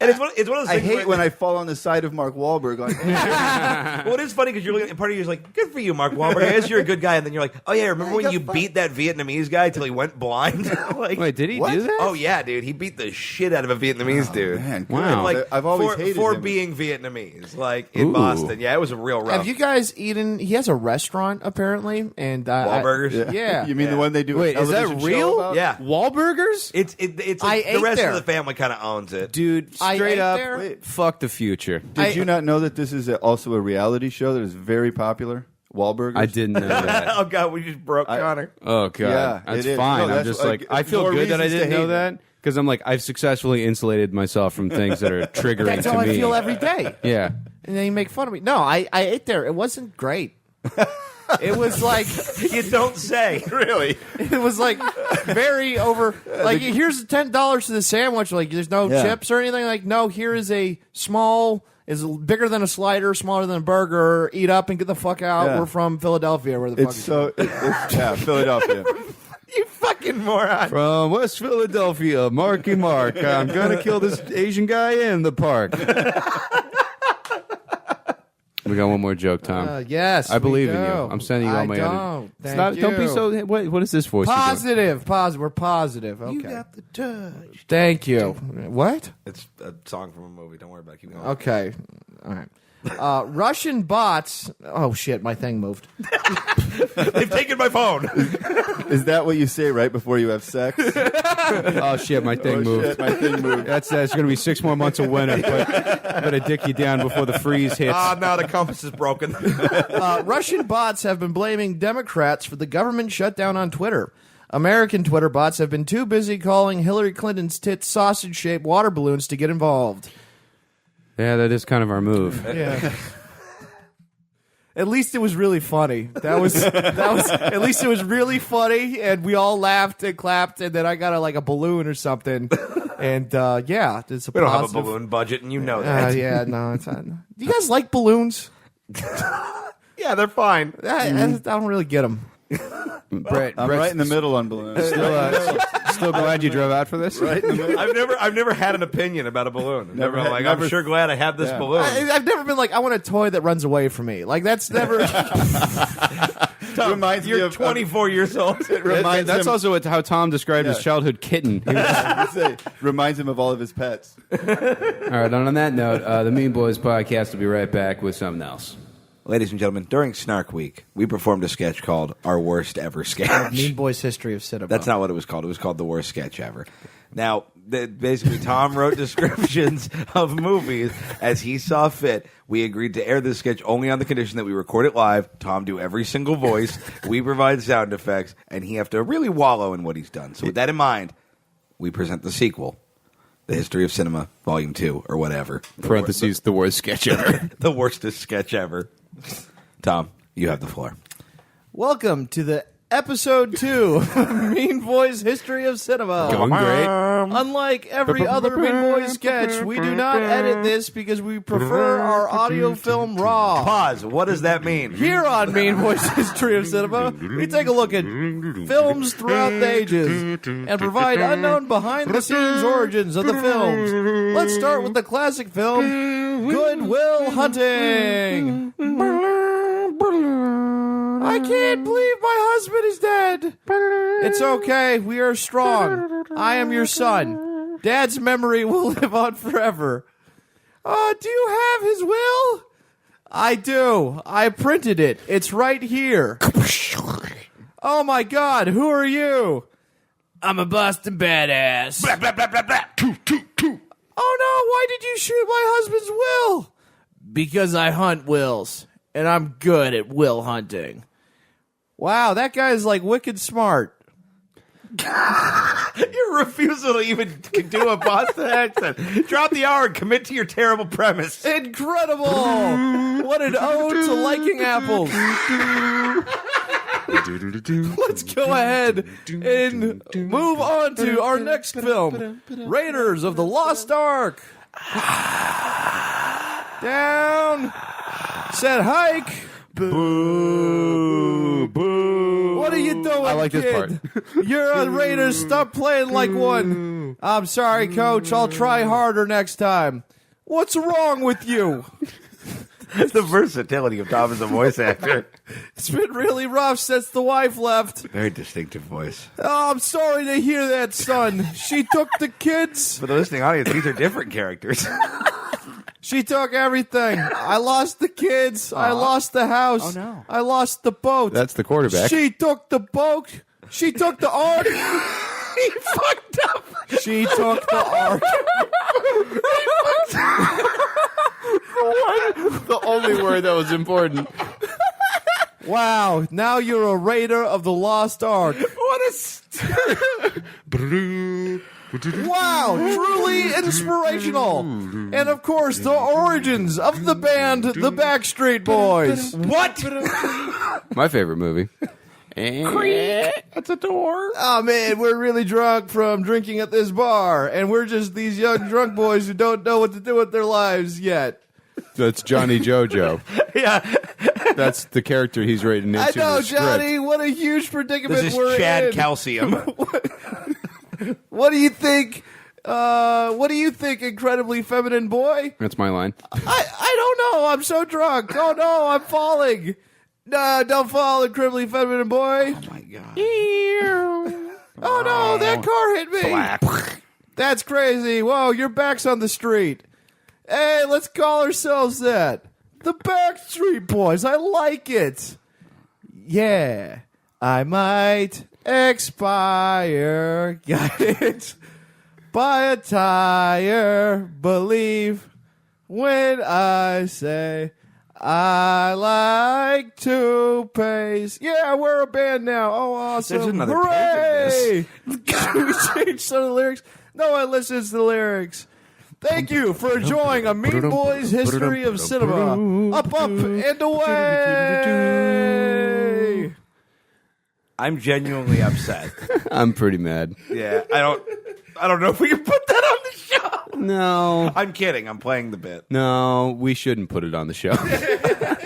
And it's one of those I things hate where- when I fall on the side of Mark Wahlberg. Well, it is funny because you're looking at part of you is like, good for you, Mark Wahlberg. I guess you're a good guy. And then you're like, oh, yeah, remember when you beat that Vietnamese guy till he went blind? Like, Wait, did he What? do that? oh, yeah, dude. He beat the shit out of a Vietnamese dude. man, good. Wow. Like, I've always hated for him. being Vietnamese, like in Ooh. Boston. Yeah, it was a real rough. Have you guys eaten? He has a restaurant apparently, and Wahlburgers? Yeah. You mean the one they do? Wait, a is that television show real? about? Yeah. Wahlburgers? It's I like the ate rest there. of the family kind of owns it. Dude, I straight ate up, there. Wait. fuck the future. Did you not know that this is also a reality show that is very popular? Wahlburgers. I didn't know that. Oh God, we just broke Connor. Oh god, Yeah, that's it is. fine. No, I'm that's just like, like I feel more good that I reasons to didn't know hate that because I'm like I've successfully insulated myself from things that are triggering That's to how me. I feel every day. Yeah, And then you make fun of me. No, I ate there. It wasn't great. It was like You don't say. really. it was like very over. Like here's $10 to the sandwich. Like there's no Yeah. chips or anything. Like no, here is a small. Is bigger than a slider, smaller than a burger. Eat up and get the fuck out. Yeah. We're from Philadelphia. Where the fuck? It's so. It's, yeah, Philadelphia. You fucking moron. from West Philadelphia, Marky Mark. I'm gonna kill this Asian guy in the park. We got one more joke, Tom. Yes, I believe we in you. do. I'm sending you all my I don't. It's Thank Don't be you. so. What is this voice? you're doing? Positive. Positive. We're positive. Okay. You got the touch. Thank you. What? It's a song from a movie. Don't worry about it. Keep going. Okay. All right. Russian bots. Oh shit! My thing moved. They've taken my phone. Is that what you say right before you have sex? Oh shit, my thing Oh, moved. shit, my thing moved. That's going to be 6 more months of winter, but I better dick you down before the freeze hits. Ah, now the compass is broken. Russian bots have been blaming Democrats for the government shutdown on Twitter. American Twitter bots have been too busy calling Hillary Clinton's tits sausage-shaped water balloons to get involved. Yeah, that is kind of our move. Yeah. At least it was really funny. That was. At least it was really funny, and we all laughed and clapped, and then I got a balloon or something, and yeah, it's a We don't have a positive. balloon budget, and you know that. Yeah, no, it's not. Do you guys like balloons? Yeah, they're fine. I don't really get them. Brett, I'm right in the middle on balloons. Still glad you drove out for this? Right in the middle. I've never had an opinion about a balloon. Never Never had- like never- I'm sure glad I have this Yeah. balloon. I've never been like, I want a toy that runs away from me. Like that's never. Reminds me You're of 24 years old. It reminds That's him, also how Tom described his Yeah. childhood kitten. He was- reminds him of all of his pets. all right, on that note, the Mean Boys podcast will be right back with something else. Ladies and gentlemen, during Snark Week, we performed a sketch called Our Worst Ever Sketch. Mean Boys History of Cinema. That's not what it was called. It was called The Worst Sketch Ever. Now, basically, Tom wrote descriptions of movies as he saw fit. We agreed to air this sketch only on the condition that we record it live, Tom do every single voice, we provide sound effects, and he have to really wallow in what he's done. So with that in mind, we present the sequel, The History of Cinema, Volume 2, or whatever. Parentheses, the worst sketch ever. The worstest sketch ever. Tom, you have the floor. Welcome to the episode 2 of Mean Boys History of Cinema. Going great. Unlike every other Mean Boys sketch, we do not edit this because we prefer our audio film raw. Pause. What does that mean? Here on Mean Boys History of Cinema, we take a look at films throughout the ages and provide unknown behind-the-scenes origins of the films. Let's start with the classic film, Good Will Hunting. I can't believe my husband is dead. It's okay. We are strong. I am your son. Dad's memory will live on forever. Do you have his will? I do. I printed it. It's right here. Oh my God, who are you? I'm a Boston badass. Blah, blah, blah, blah, blah. Oh no, why did you shoot my husband's will? Because I hunt wills, and I'm good at will hunting. Wow, that guy's like wicked smart. Your refusal to even do a Boston accent. Drop the R and commit to your terrible premise. Incredible! What an ode to liking apples. Let's go ahead and move on to our next film, Raiders of the Lost Ark. Down. Set hike. Boo, boo. What are you doing, I like this kid? You're a Raiders. Stop playing like one. I'm sorry, Coach. I'll try harder next time. What's wrong with you? The versatility of Tom as a voice actor. It's been really rough since the wife left. Very distinctive voice. Oh, I'm sorry to hear that, son. She took the kids. For the listening audience, these are different characters. She took everything. I lost the kids. I lost the house. Oh, no. I lost the boat. That's the quarterback. She took the boat. She took the ark. He fucked up. She took the ark. The only word that was important. Wow, now you're a raider of the lost ark. What a... Wow, truly inspirational. And of course, the origins of the band, the Backstreet Boys. What? My favorite movie. That's a door. Oh man, we're really drunk from drinking at this bar, and we're just these young drunk boys who don't know what to do with their lives yet. That's Johnny Jojo. Yeah. That's the character he's writing into I know, the script. Johnny. What a huge predicament This we're is Chad in. Calcium. What do you think? What do you think, incredibly feminine boy? That's my line. I don't know. I'm so drunk. Oh no, I'm falling. No, don't fall, incredibly feminine boy. Oh my god. Oh no, that car hit me. Black. That's crazy. Whoa, your back's on the street. Hey, let's call ourselves that. The Backstreet Boys. I like it. Yeah. I might expire. Got it. Buy a tire. Believe when I say I like to pace. Yeah, we're a band now. Oh, awesome. There's another Hooray! page Can we change some of the lyrics? No one listens to the lyrics. Thank you for enjoying a Mean Boys history of cinema. Up, and away! I'm genuinely upset. I'm pretty mad. Yeah, I don't know if we can put that on the show. No. I'm kidding. I'm playing the bit. No, we shouldn't put it on the show.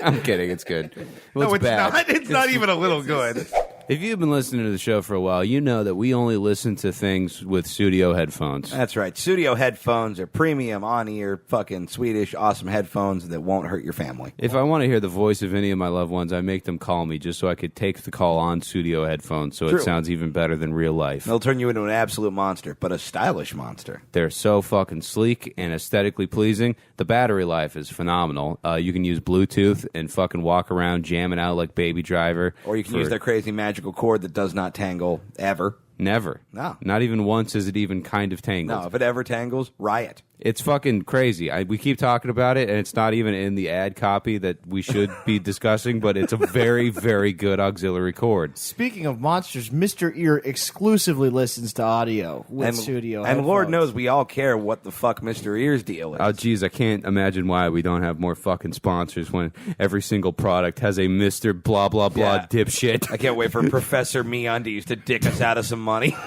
I'm kidding. It's good. Well, No, it's bad. not. It's not even a little good. If you've been listening to the show for a while, you know that we only listen to things with studio headphones. That's right. Studio headphones are premium, on-ear, fucking Swedish, awesome headphones that won't hurt your family. If I want to hear the voice of any of my loved ones, I make them call me just so I could take the call on studio headphones so True. it sounds even better than real life. They'll turn you into an absolute monster, but a stylish monster. They're so fucking sleek and aesthetically pleasing. The battery life is phenomenal. You can use Bluetooth and fucking walk around jamming out like Baby Driver. Or you can use their crazy magical cord that does not tangle ever. Never. No. Not even once is it even kind of tangled. No, if it ever tangles, riot. It's fucking crazy. We keep talking about it, and it's not even in the ad copy that we should be discussing, but it's a very, very good auxiliary cord. Speaking of monsters, Mr. Ear exclusively listens to audio with studio And Lord headphones. knows we all care what the fuck Mr. Ear's deal is. Oh, geez, I can't imagine why we don't have more fucking sponsors when every single product has a Mr. Blah, blah, blah Yeah. dipshit. I can't wait for Professor MeUndies to dick us out of some money.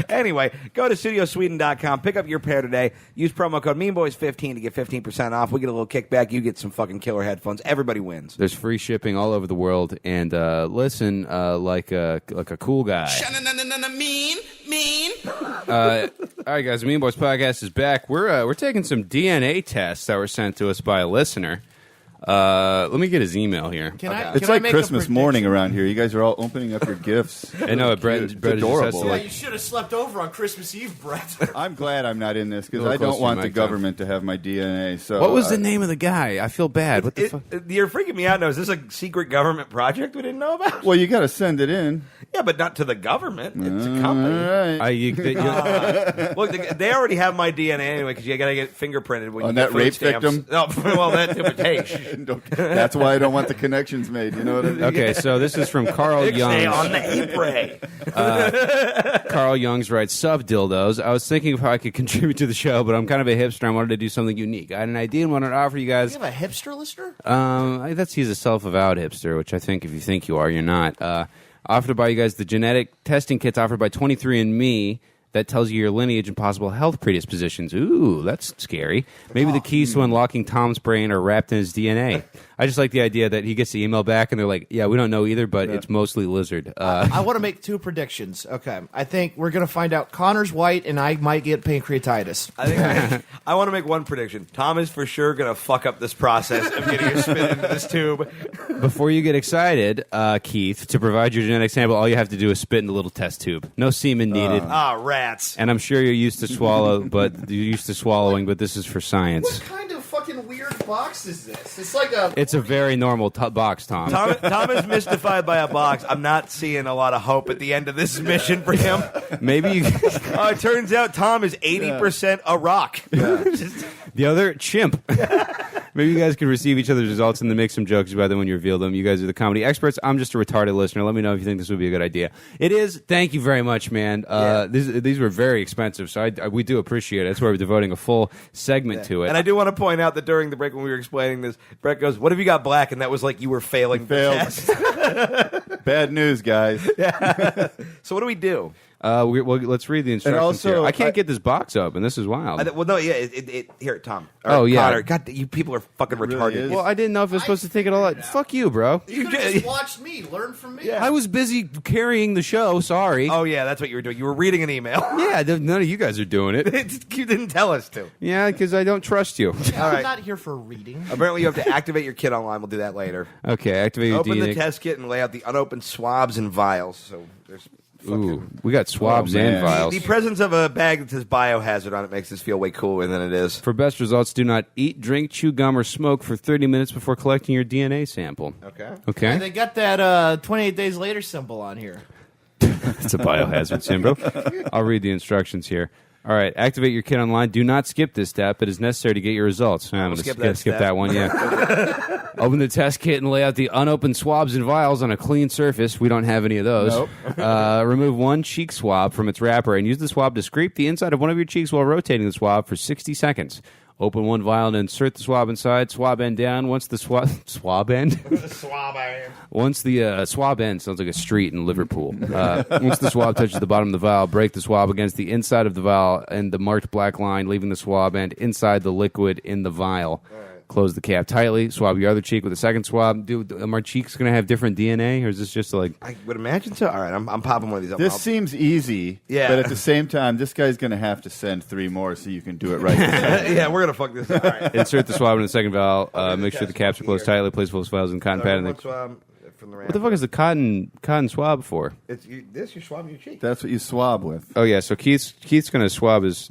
Anyway, go to studiosweden.com, pick up your pair today, use promo code MEANBOYS15 to get 15% off. We get a little kickback, you get some fucking killer headphones. Everybody wins. There's free shipping all over the world, and listen like a cool guy. Mean. All right, guys, the Mean Boys podcast is back. We're taking some DNA tests that were sent to us by a listener. Let me get his email here. It's like Christmas morning around here. You guys are all opening up your gifts. I know, Brett It's just has to, adorable. Yeah, like, you should have slept over on Christmas Eve, Brett. I'm glad I'm not in this because A little I don't closer want to the mic time. government to have my DNA. So what was the name of the guy? I feel bad. What the fuck? You're freaking me out now. Is this a secret government project we didn't know about? Well, you got to send it in. Yeah, but not to the government. It's a company. All right. Look, they already have my DNA anyway because you got to get fingerprinted when On you that get food rape stamps. victim? No, well, that too, but hey, That's why I don't want the connections made. You know what I mean? Okay, so this is from Carl stay on Young. the apron. Carl Youngs writes, "Sub dildos. I was thinking of how I could contribute to the show, but I'm kind of a hipster. I wanted to do something unique. I had an idea and wanted to offer you guys. You have a hipster listener? He's a self-avowed hipster, which I think if you think you are, you're not. Offered to buy you guys the genetic testing kits offered by 23andMe that tells you your lineage and possible health predispositions. Ooh, that's scary. Maybe the keys to unlocking Tom's brain are wrapped in his DNA. I just like the idea that he gets the email back and they're like, yeah, we don't know either, but it's mostly lizard. I want to make 2 predictions. Okay. I think we're going to find out Connor's white and I might get pancreatitis. I want to make one prediction. Tom is for sure going to fuck up this process of getting a spit into this tube. Before you get excited, Keith, to provide your genetic sample, all you have to do is spit in the little test tube. No semen needed. Rats. And I'm sure you're used to swallowing, but this is for science. What kind of fucking weird box is this? It's like a... It's a very normal box, Tom. Tom is mystified by a box. I'm not seeing a lot of hope at the end of this mission for him. Maybe you... It turns out Tom is 80% a rock. The other, chimp. Maybe you guys can receive each other's results and then make some jokes about them when you reveal them. You guys are the comedy experts. I'm just a retarded listener. Let me know if you think this would be a good idea. It is. Thank you very much, man. These were very expensive, so we do appreciate it. That's why we're devoting a full segment to it. And I do want to point out that during the break when we were explaining this, Brett goes, "What have you got black?" And that was like you were failing the test. Bad news, guys. So what do we do? Well, let's read the instructions also, here. I can't get this box open. This is wild. Here, Tom. Yeah. Connor, God, you people are fucking retarded. is. Well, I didn't know if I was supposed to think it all out. Fuck you, bro. You could have just watched me. Learn from me. I was busy carrying the show. Sorry. Oh, yeah, that's what you were doing. You were reading an email. Yeah, none of you guys are doing it. You didn't tell us to. Yeah, because I don't trust you. I'm not here for reading. Apparently, you have to activate your kit online. We'll do that later. Okay, activate your Open DNA. the test kit and lay out the unopened swabs and vials. So there's Ooh, we got swabs Oh, and man. vials. the presence of a bag that says biohazard on it makes this feel way cooler than it is. For best results, do not eat, drink, chew gum, or smoke for 30 minutes before collecting your DNA sample. Okay. Okay? They got that 28 days later symbol on here. It's a biohazard symbol. I'll read the instructions here. All right, activate your kit online. Do not skip this step. It is necessary to get your results. I'm going to skip that one, yeah. Open the test kit and lay out the unopened swabs and vials on a clean surface. We don't have any of those. Nope. Remove one cheek swab from its wrapper and use the swab to scrape the inside of one of your cheeks while rotating the swab for 60 seconds. Open one vial and insert the swab inside. Swab end down. Once the swab end? Once the swab end sounds like a street in Liverpool. Once the swab touches the bottom of the vial, break the swab against the inside of the vial and the marked black line, leaving the swab end inside the liquid in the vial. Close the cap tightly. Swab your other cheek with a second swab. Are our cheeks going to have different DNA, or is this just like... I would imagine so. All right, I'm popping one of these up. This seems easy, but at the same time, this guy's going to have to send 3 more so you can do it right. Yeah, we're going to fuck this up. All right. Insert the swab in the second vial. Make sure the caps are closed tightly. Place both vials in cotton pad. What the fuck is the cotton swab for? You're swabbing your cheek. That's what you swab with. Oh yeah, so Keith's going to swab his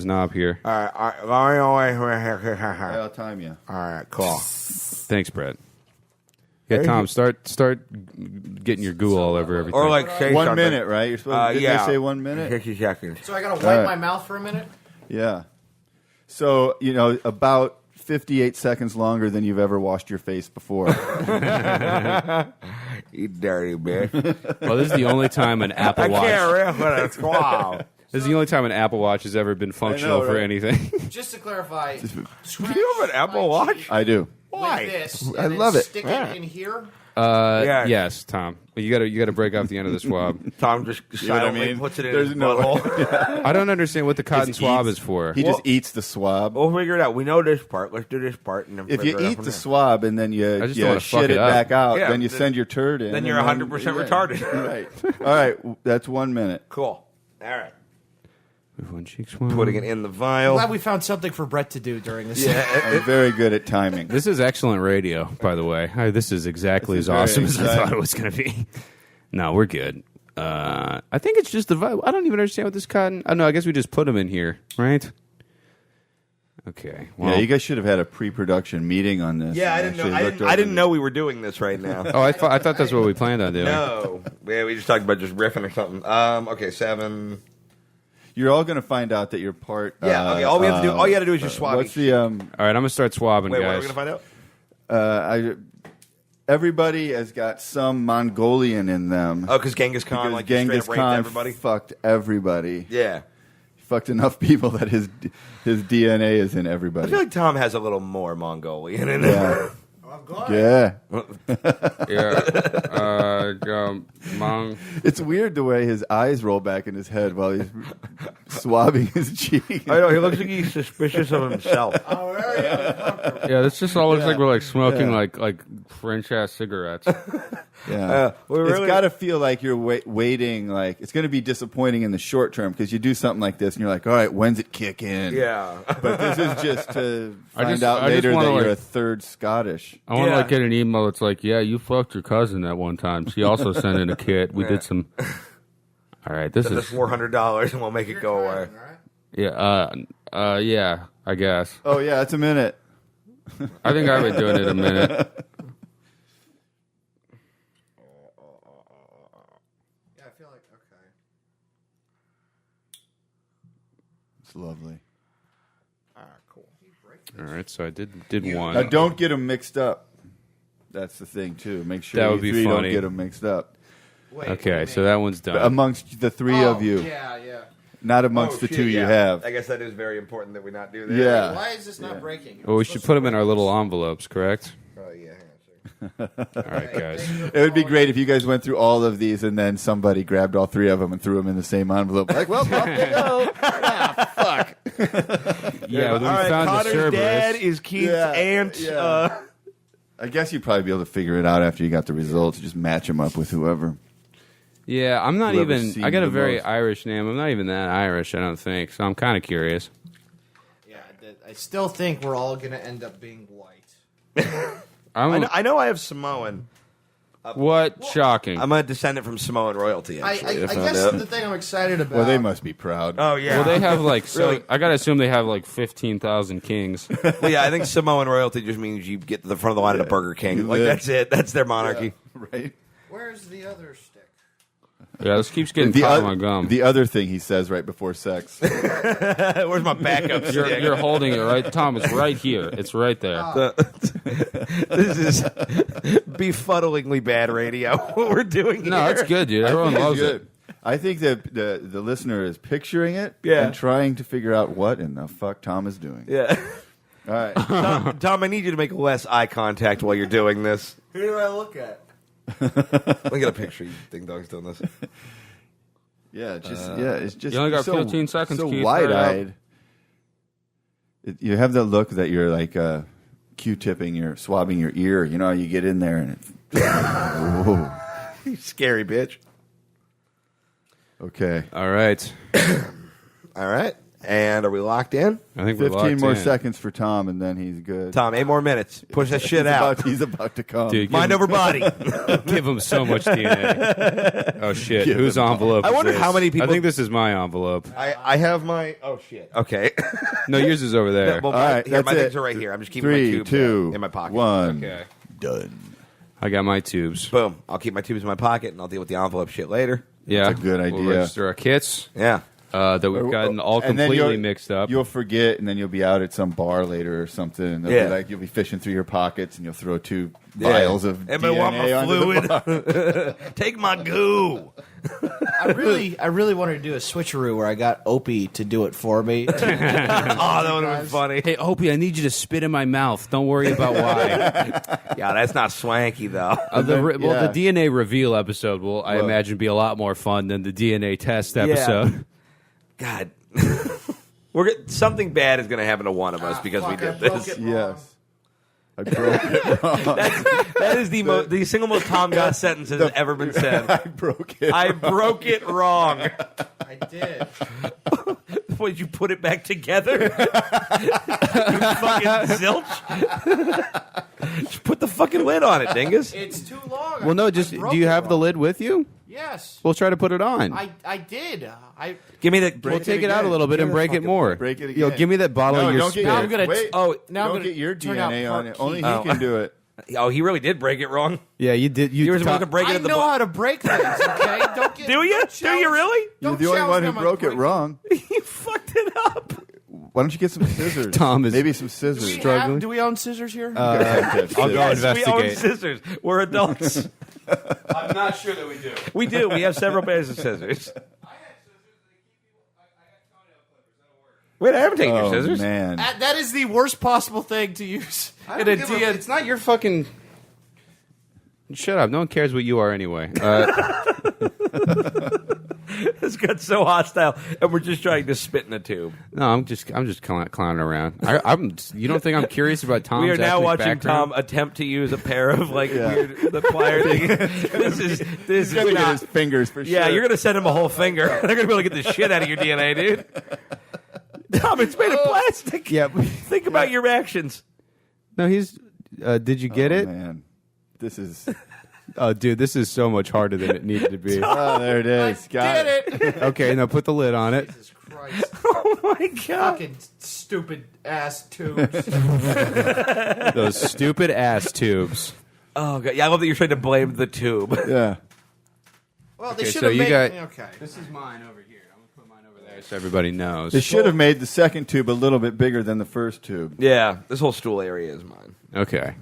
knob here. All right. I'll time you. All right, cool. Thanks, Brett. Yeah, Tom, start getting your goo all over everything. Or like say 1 something. minute, right? You're supposed to, did they say 1 minute? 60 seconds. So I got to wipe my mouth for a minute? Yeah. So, about 58 seconds longer than you've ever washed your face before. You dirty bitch. Well, this is the only time an Apple Watch. I can't riff with a swab. This is the only time an Apple Watch has ever been functional for right? anything. Just to clarify, Do you have an Apple Watch? I do. Why? With this, I and love then it. Stick it in here. Yes, Tom. But you got to break off the end of the swab. Tom just know what I silently mean? puts it in There's his no- butthole. I don't understand what the cotton Just swab eats- is for. He just eats the swab. We'll figure it out. We know this part. Let's do this part. And then If figure you it out eat from the there. swab and then you I just don't wanna fuck shit it it up. back out, Yeah, then you then- send your turd in. then and you're 100% retarded. Right. All right. That's 1 minute. Cool. All right. One cheek swab. Putting it in the vial. Glad we found something for Brett to do during this. I'm very good at timing. This is excellent radio, by the way. This is exactly This as is very awesome as I exciting. thought it was going to be. No, we're good. I think it's just the vibe. I don't even understand what this cotton... I don't know. I guess we just put them in here, right? Okay. Well, Yeah, you guys should have had a pre-production meeting on this. Yeah, I and didn't know. actually looked I over didn't this. know we were doing this right now. Oh, I thought that's what we planned on doing. No. Yeah, we just talked about just riffing or something. Okay, 7. You're all going to find out that you're part. Yeah. Okay. All we have to do. All you got to do is just swab. What's the All right, I'm going to start swabbing, Wait, guys. what are we gonna find out? everybody has got some Mongolian in them. Oh, because Genghis Khan, because like Genghis straight up raped Khan everybody. fucked everybody. Yeah. He fucked enough people that his DNA is in I everybody. feel like Tom has a little more Mongolian in him. Yeah. Oh, Yeah. Mong. It's weird the way his eyes roll back in his head while he's swabbing his cheek. I know, he looks like he's suspicious of himself. Yeah, this just all looks like we're like smoking like French ass cigarettes. Yeah, we're really- it's got to feel like you're waiting. Like it's going to be disappointing in the short term because you do something like this and you're like, all right, when's it kick in? Yeah. But this is just to find out I just later that wanna, you're like- a third Scottish. I want to Yeah. like get an email that's like, yeah, you fucked your cousin at one time. She also sent in a kit. We did some. All right, this Send is us $400 and we'll make it go away. yeah. Yeah, I guess. Oh yeah, it's a minute. I think I've been doing it a minute. Yeah, I feel like okay. It's lovely. Cool. All right, so I did one. Now don't get them mixed up. That's the thing too. Make sure That you would be three don't funny. get them mixed up. Wait, Okay, so that one's done. Amongst the three of you, Yeah, yeah. not amongst the two you have. I guess that is very important that we not do that. Yeah. Why is this not breaking? Well, we should put them in our little envelopes, correct? Oh, yeah. Hang on a second. All right, guys. It would be great if you guys went through all of these and then somebody grabbed all three of them and threw them in the same envelope. Like, well, off they go. Yeah, All we right, found Connor's the Cerberus. dad is Keith's Yeah, aunt. yeah. I guess you'd probably be able to figure it out after you got the results. Just match them up with whoever. Yeah, I'm not Whoever's even. seen I got a the very most. Irish name. I'm not even that Irish. I don't think. So I'm kind of curious. Yeah, I still think we're all gonna end up being white. I know I have Samoan. What shocking? I'm a descendant from Samoan royalty, I actually. guess the thing I'm excited about. Well, they must be proud. Oh, yeah. Well, they have like. Really? I gotta assume they have like 15,000 kings. Well, yeah, I think Samoan royalty just means you get to the front of the line at a Burger King. Like, live. that's it. That's their monarchy. Right? Where's the other stick? Yeah, this keeps getting caught on my gum. The other thing he says right before sex. Where's my backup stick? You're holding it right, Tom. It's right here. It's right there. This is befuddlingly bad radio, what we're doing here. No, it's good, dude. Everyone It's loves good. it. I think that the listener is picturing it Yeah. and trying to figure out what in the fuck Tom is doing. Yeah. All right. Tom, I need you to make less eye contact while you're doing this. Who do I look at? Let me get a picture of you Ding Dong's doing this. Yeah, it's just You only got so, 15 seconds, So Keith. wide-eyed. You have the look that you're like Q-tipping, you're swabbing your ear. You know, you get in there and it's whoa. You scary bitch. Okay. All right. All right. And are we locked in? I think we're 15 locked more in. seconds for Tom, and then he's good. Tom, 8 more minutes. Push that shit out. He's about to come. Dude, Mind over body. give him so much DNA. Oh shit! Give Whose him- envelope? I is wonder this? how many people- I think this is my envelope. I have my... Oh, shit. Okay. No, yours is over there. Well, All my, right, here, my that's things it. are right here. I'm just keeping 3, my tubes 2, in my pocket. 1. Okay. Done. I got my tubes. Boom. I'll keep my tubes in my pocket, and I'll deal with the envelope shit later. Yeah, That's a good We'll idea. register our kits Yeah. that we've gotten all And then completely you'll- mixed up. You'll forget, and then you'll be out at some bar later or something, and they'll Yeah. be like, you'll be fishing through your pockets, and you'll throw 2 vials of Anybody DNA want my onto the fluid? bar. Take my goo. I really wanted to do a switcheroo where I got Opie to do it for me. Oh, that would have been funny. Hey, Opie, I need you to spit in my mouth. Don't worry about why. Yeah, that's not swanky, though. The yeah. DNA reveal episode will, I Well- imagine, be a lot more fun than the DNA test episode. God. Something bad is going to happen to one of us because we did this. Yes. I broke it wrong. That is the single most Tom Goss sentence that has ever been said. I broke it. I broke it wrong. I did. What, did you put it back together? You fucking zilch. Just put the fucking lid on it, dingus. It's too long. Well, no, I just broke do you it have the wrong. lid with you? Yes. We'll try to put it on. I did. Give me the... We'll it take it out a again. little bit Give and me break the it more. break it Yo, again. give me that bottle No, of your don't get spit. Now I'm gonna Wait. now I'm Don't gonna get your turn out DNA on it. part Only he key. can do it. Oh, he really did break it wrong. Yeah, you did. You were supposed to break it I at the know how to break things. Okay, don't get. Do you? don't Do you really? You're Don't the only challenge one me who on my broke it breaking. wrong. You fucked it up. Why don't you get some scissors? Tom is Maybe some scissors. struggling. Do we own scissors here? I'll go Yes, we own investigate. scissors. We're adults. I'm not sure that we do. We do. We have several pairs of scissors. Wait, I haven't taken your Oh scissors. man. That is the worst possible thing to use I in don't a give a- DNA. It's not your fucking. Shut up! No one cares what you are anyway. This got so hostile, and we're just trying to spit in a tube. No, I'm just clowning around. You don't think I'm curious about Tom's We are now ethnic watching background? Tom attempt to use a pair of weird the plier thing. This is He's gonna get not. his fingers for sure. Yeah, you're gonna send him a whole finger. They're gonna be able to get the shit out of your DNA, dude. Tom, it's made of plastic. Yeah. Think about your actions. No, he's. Did you get it? Man, this is. Oh, dude, this is so much harder than it needed to be. Oh, there it is. Got Get it? Okay, now put the lid on it. Jesus Christ. Oh my god. Fucking stupid ass tubes. Those stupid ass tubes. Oh god. Yeah, I love that you're trying to blame the tube. Yeah. Well, Okay, they should so have you made. got- Okay. This is mine over here. I'm gonna put mine over there so everybody knows. They should have made the second tube a little bit bigger than the first tube. Yeah, this whole stool area is mine. Okay.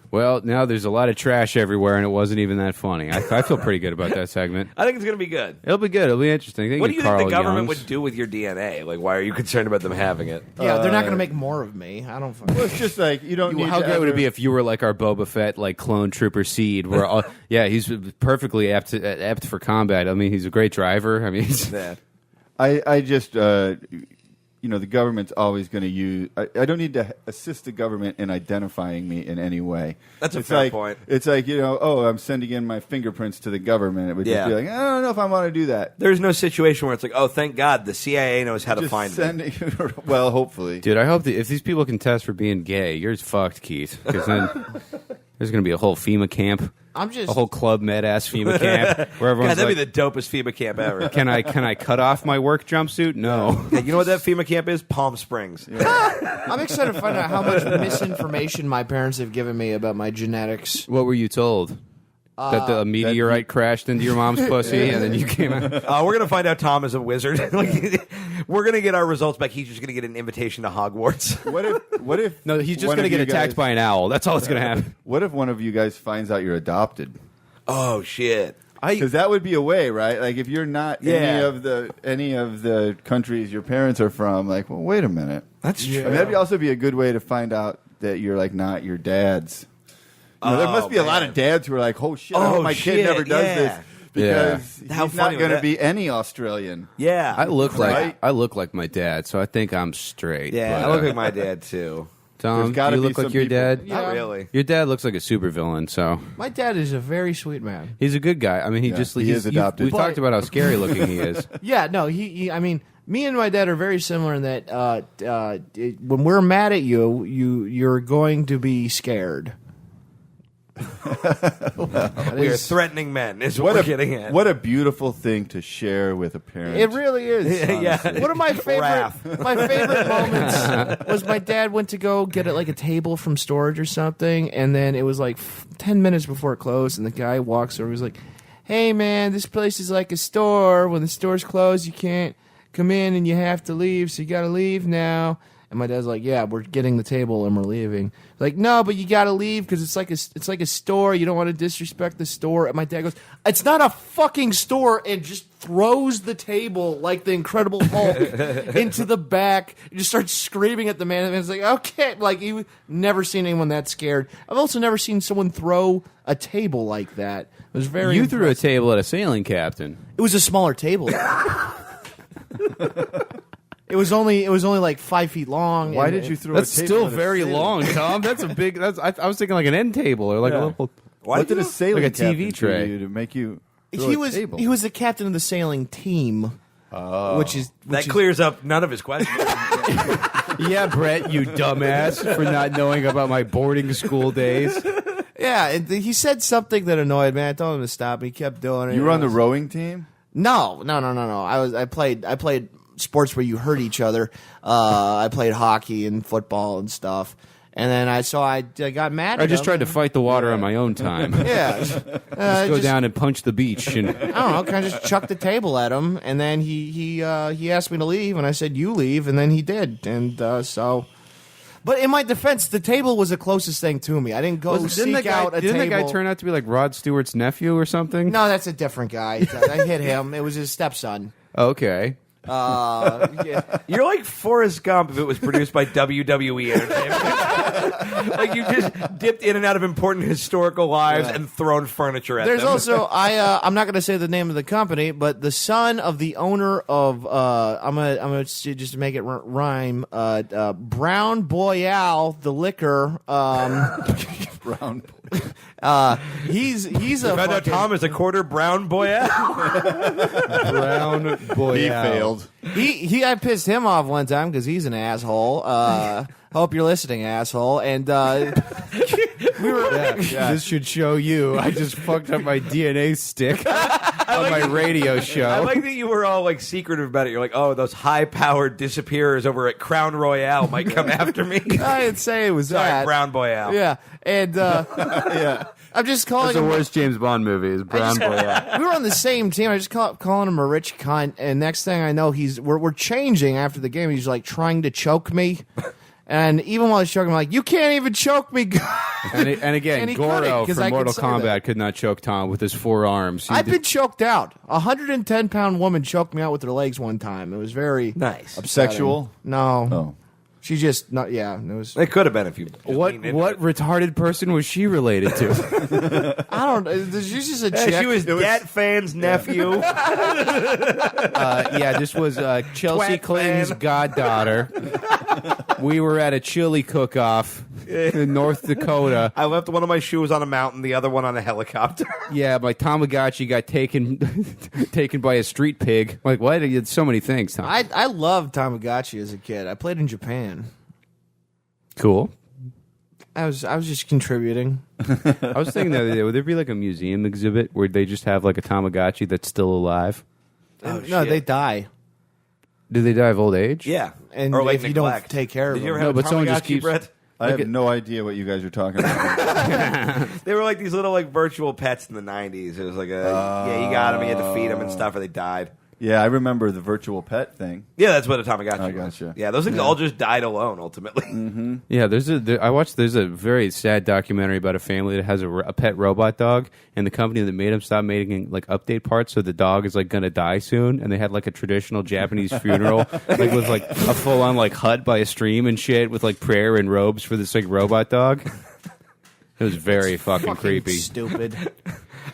Well, now there's a lot of trash everywhere, and it wasn't even that funny. I feel pretty good about that segment. I think it's gonna be good. It'll be good. It'll be interesting. What do you think the Carl government Young's. would do with your DNA? Like, why are you concerned about them having it? Yeah, they're not going to make more of me. I don't fucking. Well, it's just like you don't. need How to great would it ever- be if you were like our Boba Fett, like clone trooper seed? Where all, yeah, he's perfectly apt for combat. I mean, he's a great driver. I mean, he's, I just the government's always going to use. I don't need to assist the government in identifying me in any way. That's a It's fair like, point. It's like I'm sending in my fingerprints to the government. It would just be like, I don't know if I want to do that. There's no situation where it's like, oh, thank God, the CIA knows how to Just find me. sending. Well, hopefully. dude. I hope that if these people can test for being gay, you're fucked, Keith. Because then there's going to be a whole FEMA camp, I'm just. a whole Club Med ass FEMA camp, where God, everyone's that'd like, be the dopest FEMA camp ever. Can I cut off my work jumpsuit? No. Yeah, you know what that FEMA camp is? Palm Springs. I'm excited to find out how much misinformation my parents have given me about my genetics. What were you told? That the meteorite crashed into your mom's pussy, and then you came out. We're gonna find out Tom is a wizard. We're gonna get our results back. He's just gonna get an invitation to Hogwarts. What if? No, he's just one going to of get you attacked guys- by an owl. That's all that's going to happen. What if one of you guys finds out you're adopted? Oh shit! Because that would be a way, right? Like if you're not any of the countries your parents are from, like, well, wait a minute. That's true. I mean, that'd also be a good way to find out that you're like not your dad's. There must be a lot of dads who are like, "Oh shit, I hope my kid never does this," because How he's funny not would going to that- be any Australian. Yeah, I look Right? like my dad, so I think I'm straight. Yeah, but, I look like my dad too. Tom, There's gotta you be look like some your people- dad. Not really. Your dad looks like a supervillain, so My dad is a very sweet man. he's a good guy. I mean, he Yeah, just he he's, is adopted. We've talked about how scary looking he is. Yeah, no, he I mean, me and my dad are very similar in that when we're mad at you're going to be scared. We are threatening men. Is what we're getting at. What a beautiful thing to share with a parent. It really is. Yeah. One of my Wrath. favorite moments was my dad went to go get like a table from storage or something, and then it was like 10 minutes before it closed, and the guy walks over. He's like, "Hey man, this place is like a store. When the store's closed, you can't come in, and you have to leave. So you got to leave now." And my dad's like, "Yeah, we're getting the table and we're leaving." Like, "No, but you got to leave because it's like a store. You don't want to disrespect the store." And my dad goes, "It's not a fucking store," and just throws the table like the Incredible Hulk into the back. He just starts screaming at the man. And it's like, okay, like you never seen anyone that scared. I've also never seen someone throw a table like that. It was very. You threw a impressive. table at a sailing captain. It was a smaller table. It was only like 5 feet long. Why and did it- you throw That's a table still at a very sailing- long, Tom. That's a big. I was thinking like an end table or like a little. What did a sailing Like a TV captain tray. do to make you throw He a was table? he was the captain of the sailing team, which is That clears up none of his questions. Yeah, Brett, you dumbass, for not knowing about my boarding school days. yeah. And he said something that annoyed me. I told him to stop. He kept doing it. You were on It the was- rowing team? No. I played sports where you hurt each other. I played hockey and football and stuff. And then I got mad. I at just him. tried to fight the water on my own time. Yeah. Go down and punch the beach. And I don't know. Kind of just chucked the table at him, and then he asked me to leave, and I said you leave, and then he did, and so. But in my defense, the table was the closest thing to me. I didn't go seek out a didn't table. that guy turn out to be like Rod Stewart's nephew or something? No, that's a different guy. I hit him. It was his stepson. Okay. Yeah. You're like Forrest Gump if it was produced by WWE Entertainment. Like you just dipped in and out of important historical lives and thrown furniture at There's them. also I'm not going to say the name of the company, but the son of the owner of I'm gonna just to make it rhyme. Brown Boyale, the liquor. Brown. He's a Found out fucking, Tom is a quarter brown boy out. Brown boy. He failed. he I pissed him off one time because he's an asshole. Hope you're listening, asshole. And we were. This should show you. I just fucked up my DNA stick on my radio show. I like that you were all like secretive about it. You're like, oh, those high-powered disappearers over at Crown Royale might come after me. I didn't say it was Sorry, that. Brown Boy Al. Yeah, and Yeah. I'm just calling That's the him. worst James Bond movie is Brown Boy. We were on the same team. I just calling him a rich cunt, and next thing I know, we're changing after the game. He's like trying to choke me, and even while he's choking, I'm like, "You can't even choke me." And again, And he couldn't, Goro 'cause from I could Mortal say Kombat that. could not choke Tom with his forearms. I've been choked out. 110-pound woman choked me out with her legs one time. It was very Nice. Sexual? No, Oh. she just not. Yeah, it was. It could have been if you. just What leaned into what it. retarded person was she related to? I don't. She's just a Yeah, chick. she was Dat Fan's nephew. Yeah, this was Chelsea Twat Clinton's fan. goddaughter. We were at a chili cook-off in North Dakota. I left one of my shoes on a mountain, the other one on a helicopter. Yeah, my Tamagotchi got taken taken by a street pig. Like, what? You had so many things, Tom. I loved Tamagotchi as a kid. I played in Japan. Cool. I was just contributing. I was thinking the other day, would there be like a museum exhibit where they just have like a Tamagotchi that's still alive? No, shit. they die. Do they die of old age? Yeah. And or late if you don't neglect. take care of Did you ever them. have No, a but someone just Tamagotchi, keeps- Brett? I have no idea what you guys are talking about. They were like these little like virtual pets in the 90s. It was like yeah, you got them, you had to feed them and stuff, or they died. Yeah, I remember the virtual pet thing. Yeah, that's what a Tamagotchi I was. gotcha. Yeah, those things all just died alone ultimately. Yeah, there's a very sad documentary about a family that has a pet robot dog, and the company that made him stopped making like update parts, so the dog is like gonna die soon, and they had like a traditional Japanese funeral, like with like a full on like hut by a stream and shit with like prayer and robes for this like robot dog. It was very fucking creepy. Stupid.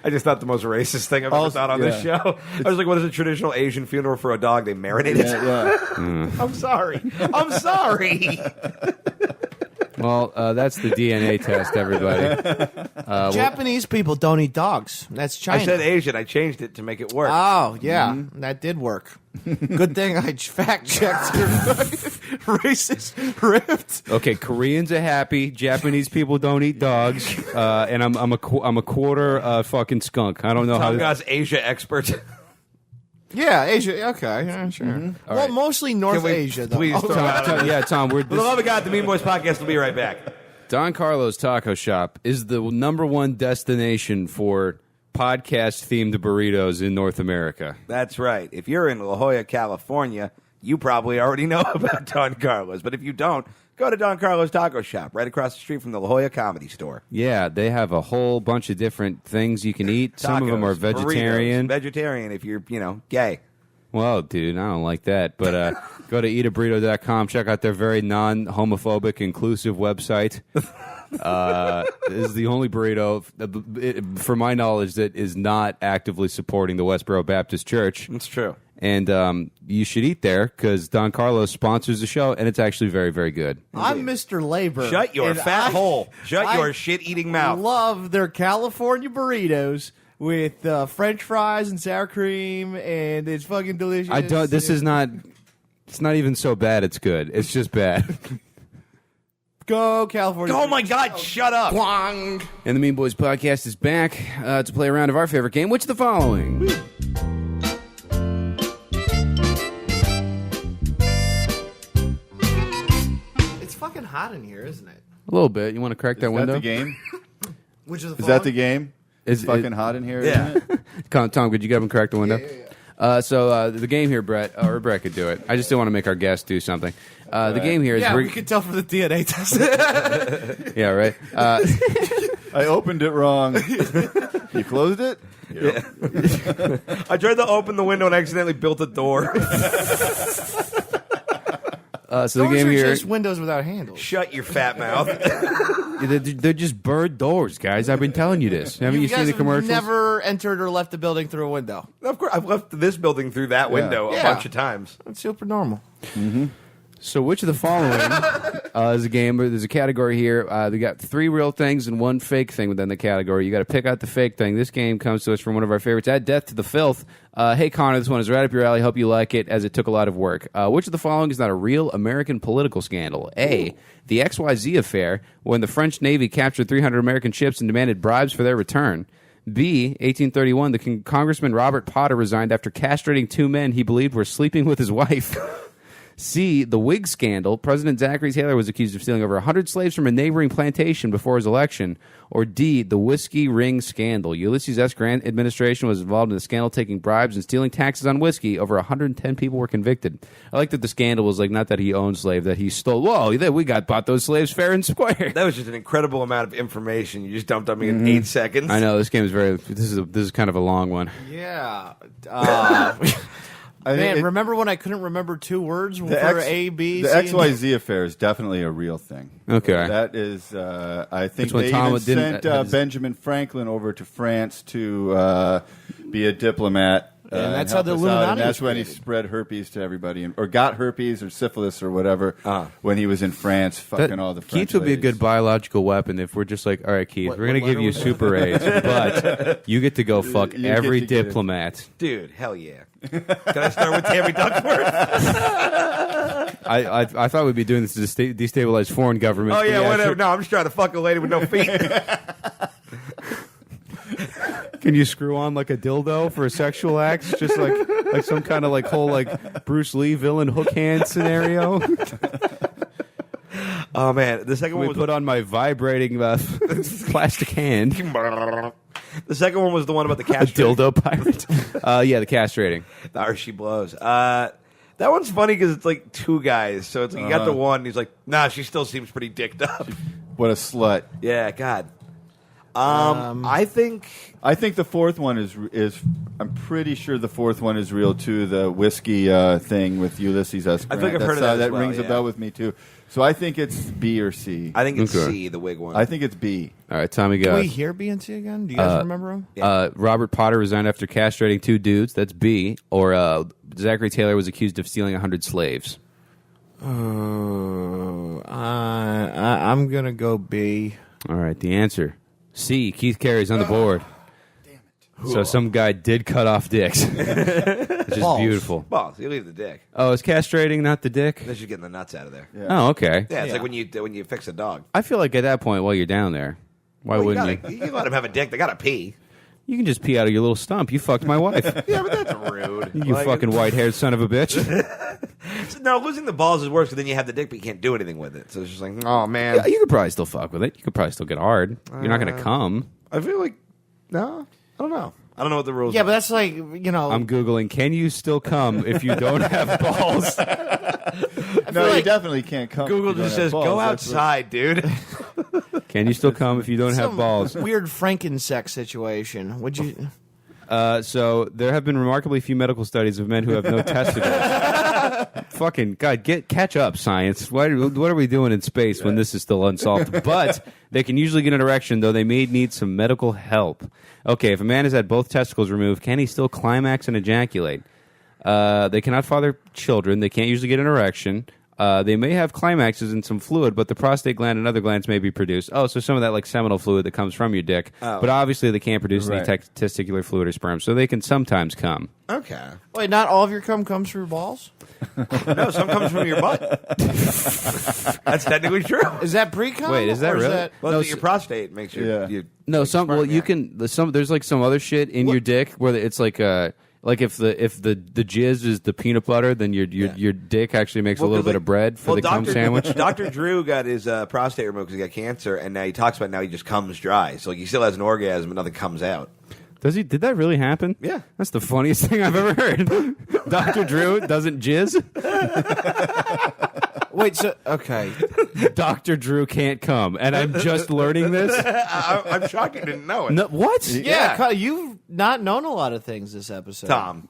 I just thought the most racist thing I've ever thought on this show. I was like, what is a traditional Asian funeral for a dog? They marinate it? Yeah. I'm sorry. I'm sorry. Well, that's the DNA test, everybody. Japanese people don't eat dogs. That's China. I said Asian. I changed it to make it work. Oh, yeah. That did work. Good thing I fact checked your racist rift. Okay, Koreans are happy. Japanese people don't eat dogs, and I'm a quarter fucking skunk. I don't know Tom how. Goss, Asia expert. Yeah, Asia. Okay, yeah, sure. Well, right. mostly North Can we Asia, though. please Oh, throw out- Tom, For the love of God, the Mean Boys podcast will be right back. Don Carlos Taco Shop is the number one destination for podcast-themed burritos in North America. That's right. If you're in La Jolla, California, you probably already know about Don Carlos. But if you don't, go to Don Carlos Taco Shop right across the street from the La Jolla Comedy Store. Yeah, they have a whole bunch of different things you can eat. Some of them are Tacos, vegetarian. burritos, vegetarian if you're, gay. Well, dude, I don't like that. But go to eataburrito.com. Check out their very non-homophobic, inclusive website. This is the only burrito, for my knowledge, that is not actively supporting the Westboro Baptist Church. That's true. And you should eat there because Don Carlos sponsors the show, and it's actually very, very good. I'm Mr. Labor. Shut your and fat hole. Shut I your shit-eating mouth. love their California burritos with French fries and sour cream, and it's fucking delicious. I don't. This is not. It's not even so bad. It's good. It's just bad. Go California. Oh, my God, shut up. Wang. And the Mean Boys podcast is back to play a round of our favorite game, which is the following. It's fucking hot in here, isn't it? A little bit. You want to crack that Is that window? the game? Which is Is that the game? Is It's fucking hot in here, Yeah. isn't it? Tom, could you get him crack the window? So the game here, Brett, or Brett could do it. I just didn't want to make our guest do something. The game here is Yeah, we could tell from the DNA test. yeah, right. I opened it wrong. You closed it? I tried to open the window and accidentally built a door. So the Doors game are here, just windows without handles. Shut your fat mouth. they're just bird doors, guys. I've been telling you this. Haven't you guys seen the have commercials? never entered or left the building through a window. Of course, I've left this building through that window a Yeah. bunch of times. That's super normal. So which of the following is a game? There's a category here. They got 3 real things and 1 fake thing within the category. You got to pick out the fake thing. This game comes to us from one of our favorites, Add Death to the Filth. Hey, Connor, this one is right up your alley. Hope you like it, as it took a lot of work. Which of the following is not a real American political scandal? A, the XYZ affair, when the French Navy captured 300 American ships and demanded bribes for their return. B, 1831, the Congressman Robert Potter resigned after castrating 2 men he believed were sleeping with his wife. C, the wig scandal. President Zachary Taylor was accused of stealing over 100 slaves from a neighboring plantation before his election. Or D, the whiskey ring scandal. Ulysses S. Grant administration was involved in the scandal, taking bribes and stealing taxes on whiskey. Over 110 people were convicted. I like that the scandal was like not that he owned slaves, that he stole. Whoa, we bought those slaves fair and square. That was just an incredible amount of information you just dumped on me in 8 seconds. I know this game is this is kind of a long one. Yeah. I Man, think remember when I couldn't remember 2 words for A, B, the C, and D? XYZ affair is definitely a real thing. Okay. That is, I think That's when they Tom even didn't- sent Benjamin Franklin over to France to be a diplomat. And that's help how the us out, Illuminati and that's was when he created. spread herpes to everybody, or got herpes or syphilis or whatever when he was in France, fucking all the French Keith would be a ladies. good biological weapon if we're just like, all right, Keith, What- we're going to what give you letter was super AIDS, but you get to go fuck You get every to get it. diplomat. Dude, hell yeah. Can I start with Tammy Duckworth? I thought we'd be doing this to destabilize foreign governments. Oh, but yeah, whatever. sure. No, I'm just trying to fuck a lady with no feet. Can you screw on like a dildo for a sexual act? Just like some kind of like whole like Bruce Lee villain hook hand scenario. Oh, man. The second We one was put on my vibrating plastic hand. The second one was the one about the A castrating. dildo pirate. Yeah, the castrating. Or she blows. That one's funny because it's like 2 guys. So it's like you got the one, and he's like, nah, she still seems pretty dicked up. What a slut. Yeah, God. I think the fourth one is. I'm pretty sure the fourth one is real too. The whiskey thing with Ulysses S. I Grant. think I've heard of that as well, rings a yeah. bell with me too. So I think it's B or C. I think it's Okay. C, the wig one. I think it's B. All right, Tommy, Can go. we hear B and C again? Do you guys remember him? Robert Potter resigned after castrating 2 dudes. That's B. Or Zachary Taylor was accused of stealing 100 slaves. I'm going to go B. All right, the answer. C. Keith Carey's on the board. So some guy did cut off dicks. Which is Balls. beautiful. Balls. You leave the dick. Oh, is castrating not the dick? That's just getting the nuts out of there. Yeah, Oh, okay. it's like when you fix a dog. I feel like at that point, while you're down there, why Well, wouldn't you can let them have a dick. They got to pee. You can just pee out of your little stump. You fucked my wife. Yeah, but that's rude. You Like, fucking white-haired son of a bitch. No, losing the balls is worse because then you have the dick, but you can't do anything with it. So it's just like, oh man. Yeah, you could probably still fuck with it. You could probably still get hard. You're not going to come. I feel like no. I don't know. I don't know what the rules. Yeah, are. but that's like, you know. I'm Googling, can you still come if you don't have balls? No, you like definitely can't come. Google if you just don't have says balls. go That's what- outside, dude. Can you still come if you don't have some balls? weird Frankensex situation. Would you? So there have been remarkably few medical studies of men who have no testicles. Fucking God, catch up, science. What are we doing in space when this is still unsolved? But they can usually get an erection, though they may need some medical help. Okay, if a man has had both testicles removed, can he still climax and ejaculate? They cannot father children. They can't usually get an erection. They may have climaxes in some fluid, but the prostate gland and other glands may be produced. Oh, so some of that like seminal fluid that comes from your dick. But obviously they can't produce any Right. testicular fluid or sperm, so they can sometimes come. Okay. Wait, not all of your cum comes through balls? No, some comes from your butt. That's technically true. Is that pre-cum? Wait, is that or really? Well, No, your prostate makes your. Yeah. No, some. Well, you sperm, can. There's like some other shit in your dick where it's like if the jizz is the peanut butter, then your dick actually makes a little bit of bread for the cum sandwich. Dr. Drew got his prostate removed because he got cancer, and now he talks about now he just comes dry. So like, he still has an orgasm, but nothing comes out. Does he? Did that really happen? Yeah. That's the funniest thing I've ever heard. Dr. Drew doesn't jizz. Wait, so okay. Dr. Drew can't come, and I'm just learning this. I'm shocked you didn't know it. No, what? Yeah, you've not known a lot of things this episode. Tom.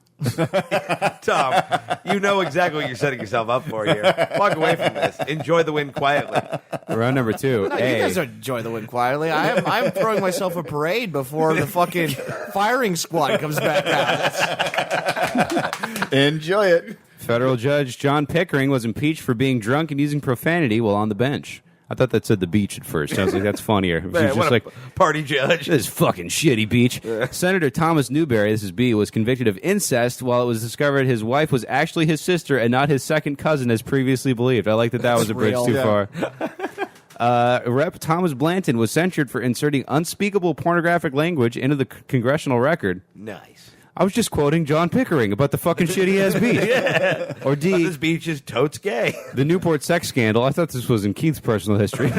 Tom, you know exactly what you're setting yourself up for here. Walk away from this. Enjoy the win quietly. Round number 2. No, A. you guys don't enjoy the win quietly. I'm throwing myself a parade before the fucking firing squad comes back out. Enjoy it. Federal Judge John Pickering was impeached for being drunk and using profanity while on the bench. I thought that said the beach at first. I was like, that's funnier. It was Man, just what a like, party judge. this fucking shitty beach. Senator Thomas Newberry, this is B, was convicted of incest while it was discovered his wife was actually his sister and not his second cousin as previously believed. I like that was a bridge real. too Yeah. far. Rep. Thomas Blanton was censured for inserting unspeakable pornographic language into the congressional record. Nice. I was just quoting John Pickering about the fucking shitty-ass beach. Or D, This beach is totes gay. the Newport sex scandal. I thought this was in Keith's personal history.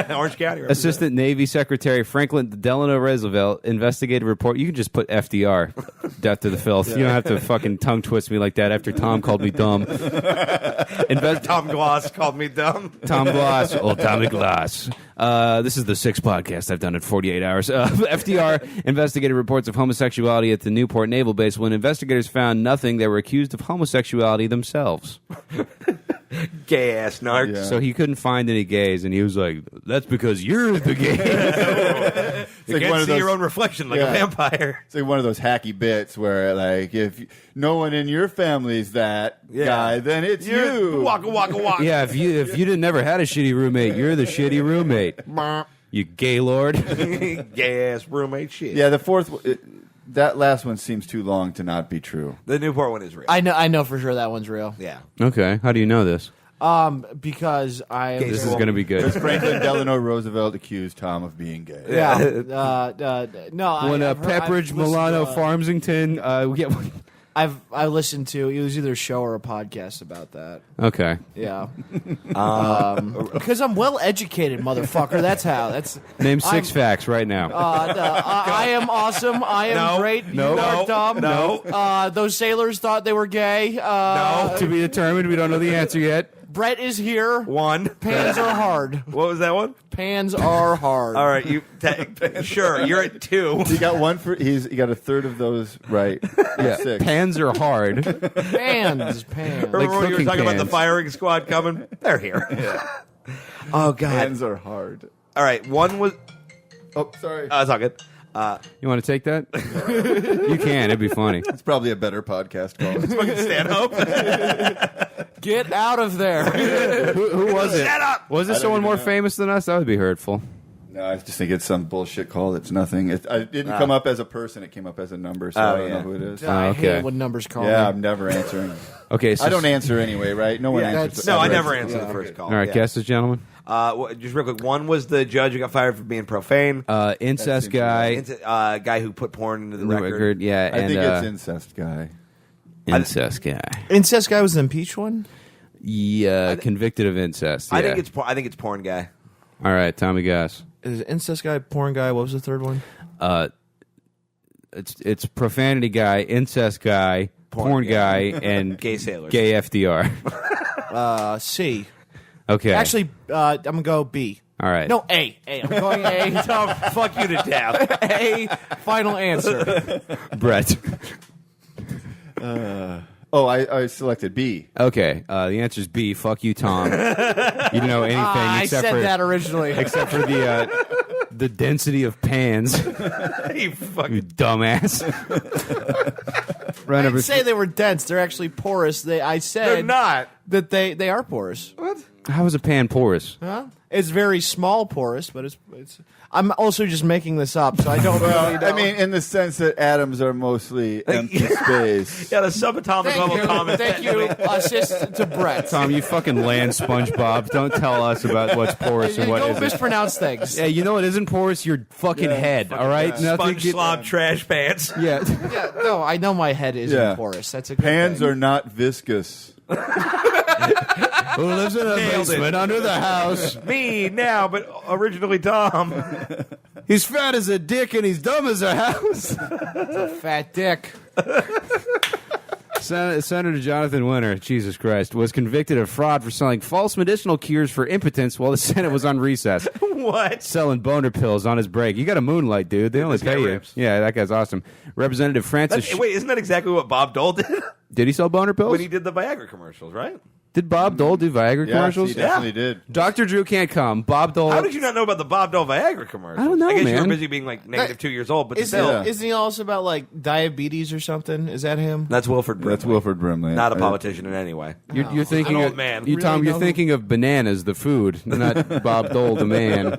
Orange County. Assistant Navy Secretary Franklin Delano Roosevelt investigative report. You can just put FDR, death to the filth. You don't have to fucking tongue twist me like that after Tom called me dumb. Tom Gloss called me dumb. Tom Gloss, old Tommy Gloss. This is the 6th podcast I've done in 48 hours. FDR investigated reports of homosexuality at the Newport Naval Base. When investigators found nothing, they were accused of homosexuality themselves. Gay ass narc. Yeah. So he couldn't find any gays, and he was like, that's because you're the gay. You like can't one of see your those- own reflection like Yeah. a vampire. It's like one of those hacky bits where, like, if no one in your family's that guy, then it's you. Waka waka waka. Yeah, if you didn't never had a shitty roommate, you're the shitty roommate. You gay lord. Gay ass roommate shit. Yeah, the fourth, that last one seems too long to not be true. The Newport one is real. I know for sure that one's real. Yeah. Okay, how do you know this? Because I am. This is going to be good. Franklin Delano Roosevelt accused Tom of being gay. Yeah. No. When I've heard- I've Pepperidge listened Milano to, Farmsington, I listened to. It was either a show or a podcast about that. okay. Yeah. Because I'm well educated, motherfucker. That's how. That's Name 6 facts right now. I am awesome. I am No. great. No. You are dumb. No. Those sailors thought they were gay. No. To be determined. We don't know the answer yet. Brett is here. One. Pans are hard. What was that one? Pans are hard. All right, sure. You're at 2. He got one for, he got a third of those right. Yeah. 6. Pans are hard. Pans. Remember when you were cooking talking about the pans. firing squad coming? They're here. Oh God. Hands are hard. All right, one was. Oh, sorry. It's all good. You want to take that? You can. It'd be funny. It's probably a better podcast call. Fucking stand up. Get out of there. Who was it? Shut up. Was it someone even more know. famous than us? That would be hurtful. No, I just think it's some bullshit call. It's nothing. It didn't come up as a person. It came up as a number, so I don't know who it is. I hate okay. it when numbers call Yeah, me. I'm never answering. Okay, so I don't answer anyway, right? No one Yeah, answers. no, I ever never answers. answer the first call. All right, Yeah. guesses, gentlemen. Just real quick. One was the judge who got fired for being profane. Incest seems guy. It's a guy who put porn into the The record. yeah, I and think it's incest guy. incest guy. Incest guy was the impeached one? Yeah, convicted of incest. I yeah. think it's porn guy. All right, Tommy Goss. Is it incest guy, porn guy? What was the third one? It's profanity guy, incest guy, porn guy, and Gay sailors. gay FDR. C. Okay. Actually, I'm going to go B. all right. No, A. I'm going A. Tom, fuck you to death. A. Final answer. Brett. Oh, I selected B. Okay. The answer is B. Fuck you, Tom. You don't know anything I except said for that originally. except for the density of pans. You fucking You dumbass. I Round number didn't say they were dense. They're actually porous. I said They're not. that they are porous. How is a pan porous? Huh? It's very small porous, but it's. I'm also just making this up, so I don't really know. I mean, in the sense that atoms are mostly empty space. Yeah, the subatomic level comment. Thank you, assist to Brett. Tom, you fucking land SpongeBob. Don't tell us about what's porous and You what don't isn't. mispronounce things. Yeah, you know what isn't porous? Your fucking head. All right, Sponge slob trash pants. Yeah. Yeah, no, I know my head isn't Yeah. porous. That's a good Pans thing. are not viscous. Who lives in a Nailed it. basement under the house? Me now, but originally Tom. He's fat as a dick and he's dumb as a house. fat dick. Senator Jonathan Winter, Jesus Christ, was convicted of fraud for selling false medicinal cures for impotence while the Senate was on recess. What? Selling boner pills on his break. You got a moonlight, dude. They only This guy pay you. rips. Yeah, that guy's awesome. Representative Francis. Wait, isn't that exactly what Bob Dole did Did he sell boner pills? when he did the Viagra commercials? Right? Did Bob Dole do Viagra Yes, commercials? he definitely did. Dr. Drew can't come. Bob Dole. How did you not know about the Bob Dole Viagra commercials? I don't know, I guess you man. were busy being like negative 2 years old, but Isn't, still, isn't he also about like diabetes or something? Is that him? that's Wilford Brimley. That's Wilford Brimley. Not a politician in any way. You're thinking An of old man. You, Tom. Really You're know thinking of bananas, the food, not Bob Dole, the man.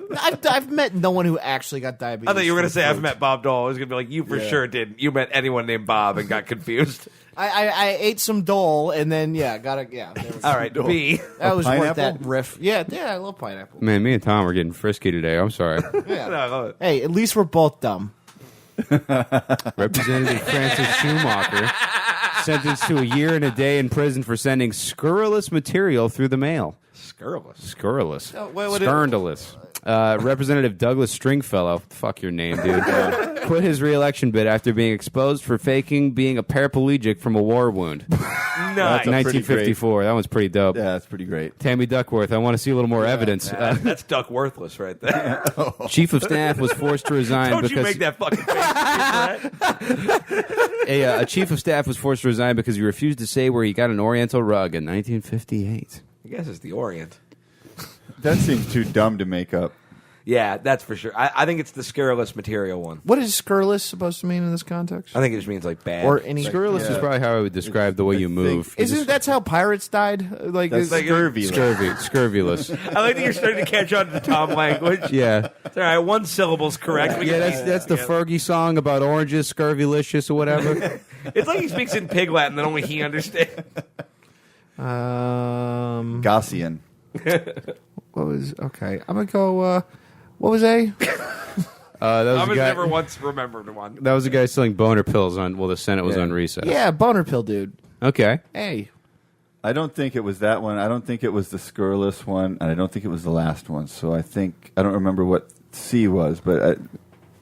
I've met no one who actually got diabetes. I thought you were going to from say I've fruit. met Bob Dole. I was going to be like, you for sure didn't. You met anyone named Bob and got confused. I ate some Dole and then there was- All right, B. that was worth pineapple? that riff. Yeah, I love pineapple. Man, me and Tom are getting frisky today. I'm sorry. Yeah. No, I love it. Hey, at least we're both dumb. Representative Francis Schumacher sentenced to a year and a day in prison for sending scurrilous material through the mail. Scurrilous. Scurrilous. what would it- Scurrilous. Representative Douglas Stringfellow, fuck your name, dude, quit his re-election bid after being exposed for faking being a paraplegic from a war wound. Nice. a pretty 1954. That one's pretty dope. Yeah, that's pretty great. Tammy Duckworth, I want to see a little more evidence. That's Duck Worthless right there. Chief of Staff was forced to resign Don't because you make that fucking face. a chief of staff was forced to resign because he refused to say where he got an Oriental rug in 1958. I guess it's the Orient. That seems too dumb to make up. Yeah, that's for sure. I think it's the scurrilous material one. What is scurrilous supposed to mean in this context? I think it just means like bad. Or any Scurrilous is probably how I would describe the way you move. Isn't that's how pirates died? Like, That's it's- scurvy. Scurvilous. I like that you're starting to catch on to Tom language. Yeah. It's all right, one syllable's correct. We Yeah, can that's the yeah. Fergie song about oranges, scurvilicious or whatever. It's like he speaks in pig Latin that only he understands. Gaussian. what was okay? I'm gonna go. What was A? That was I a was guy. never once remembered one. That was a guy selling boner pills on. Well, the Senate was Yeah. on recess. Yeah, boner pill dude. Okay. A. I don't think it was that one. I don't think it was the scurrilous one, and I don't think it was the last one. So I don't remember what C was, but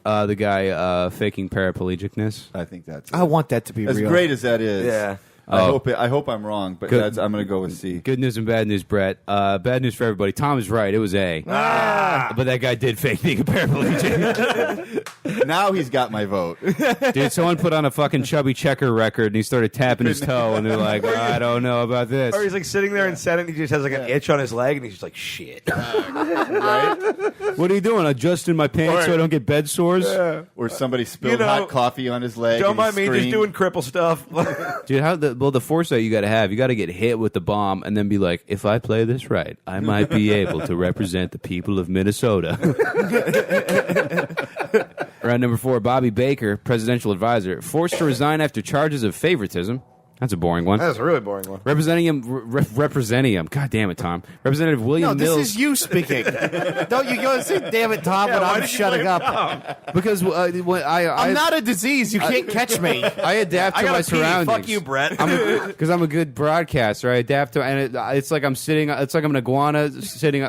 The guy faking paraplegicness. I think that's I want that to be as real. great as that is. Yeah. I hope I'm wrong, but Good. I'm going to go with C. Good news and bad news, Brett. Bad news for everybody. Tom is right. It was A. But that guy did fake being a paraplegic. Now he's got my vote. Dude, someone put on a fucking Chubby Checker record and he started tapping his toe and they're like, I don't know about this. Or he's like sitting there in Senate and he just has like an itch on his leg and he's just like, shit. What are you doing? Adjusting my pants so I don't get bed sores? Or somebody spilled You know, hot coffee on his leg. Don't and he mind me just screamed. doing cripple stuff. Dude, the foresight you got to have. You got to get hit with the bomb and then be like, if I play this right, I might be able to represent the people of Minnesota. Round number 4, Bobby Baker, presidential advisor, forced to resign after charges of favoritism. That's a boring one. That's a really boring one. Representing him. God damn it, Tom. Representative William No, this Mills. is you speaking. Don't you go and say, "Damn it, Tom," when why I'm did you shutting blame up. Tom? Because when I'm not a disease. You can't catch me. I adapt I to my gotta pee. surroundings. Fuck you, Brett. Because I'm a good broadcaster. I adapt to, and it's like I'm sitting. It's like I'm an iguana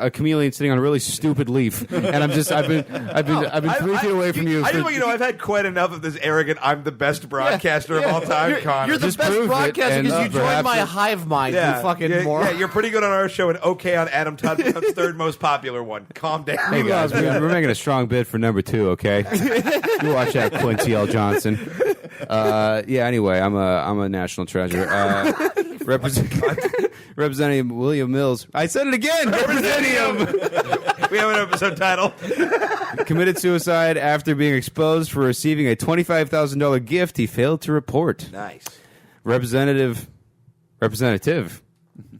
a chameleon sitting on a really stupid leaf, and I've been 3 feet away from you. I for- just want you to know I've had quite enough of this arrogant. I'm the best broadcaster of all time. Connor. You're the Just best prove it, broadcaster and, because you joined perhaps my it- hive mind. You fucking moron. yeah, you're pretty good on our show and okay on Adam Todd Brown's third most popular one. Calm down. Hey guys, we're making a strong bid for number 2. Okay, you watch that, Quincy L. Johnson. Yeah. Anyway, I'm a national treasure. Representative William Mills. I said it again. Representing him. We have an episode title. Committed suicide after being exposed for receiving a $25,000 gift he failed to report. Nice. Representative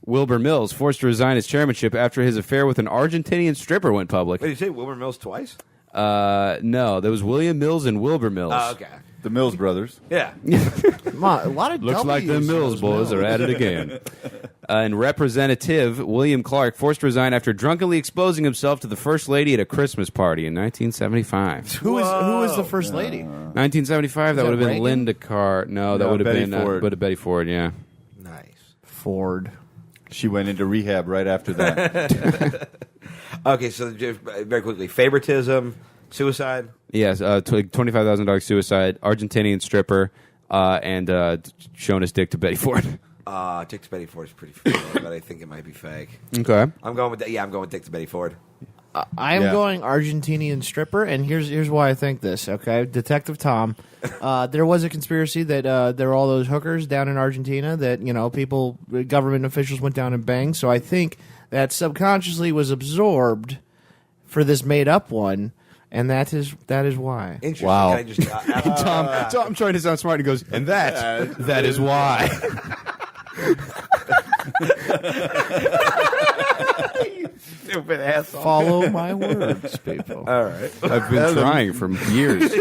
Wilbur Mills forced to resign his chairmanship after his affair with an Argentinian stripper went public. Wait, did you say Wilbur Mills twice? No, there was William Mills and Wilbur Mills. Oh, okay. The Mills brothers. Yeah. Come on, a lot of Looks like the W's in Mills those boys are at it again. And Representative William Clark forced to resign after drunkenly exposing himself to the First Lady at a Christmas party in 1975. Who is the first lady? 1975, that that would have been Reagan? Linda Carr. No, that No, would have Betty been Ford. Betty Ford, yeah. Nice. Ford. She went into rehab right after that. Okay, so just very quickly, favoritism, suicide. Yes, $25,000 suicide, Argentinian stripper, and shown his dick to Betty Ford. Dick to Betty Ford is pretty familiar, but I think it might be fake. Okay. I'm going with Dick to Betty Ford. I am Yeah. going Argentinian stripper, and here's why I think this. Okay, Detective Tom. There was a conspiracy that there were all those hookers down in Argentina that government officials went down and banged. So I think that subconsciously was absorbed for this made up one, and that is why. Interesting. Wow. Can I just, Tom, I'm trying to sound smart. He goes, and that is why. stupid asshole. Follow my words, people. All right. I've been trying for years.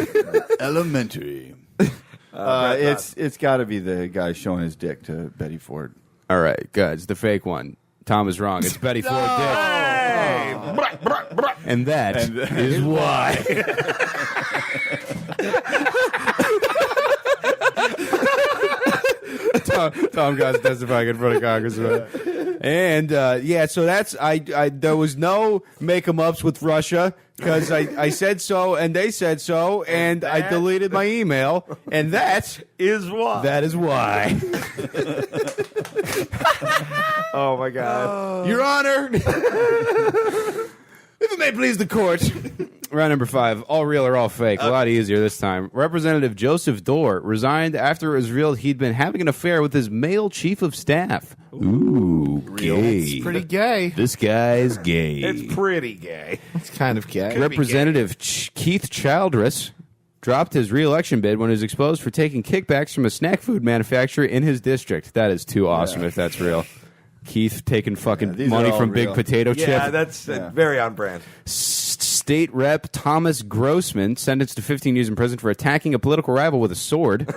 Elementary. It's got to be the guy showing his dick to Betty Ford. All right, good. It's the fake one. Tom is wrong. It's Betty Ford dick. And that is why. Tom Goss testifying in front of Congressman. And so that's I there was no make 'em ups with Russia because I said so and they said so and I deleted my email and that is why. Oh my God. Your Honor, if it may please the court. Round number 5, all real or all fake. A lot easier this time. Representative Joseph Dorr resigned after it was revealed he'd been having an affair with his male chief of staff. Ooh, gay. It's pretty gay. This guy's gay. It's pretty gay. It's kind of gay. Representative Keith Childress dropped his re-election bid when he was exposed for taking kickbacks from a snack food manufacturer in his district. That is too awesome if that's real. Keith taking fucking these money are all from real. Big Potato Chip. Yeah, that's very on brand. State Rep Thomas Grossman sentenced to 15 years in prison for attacking a political rival with a sword.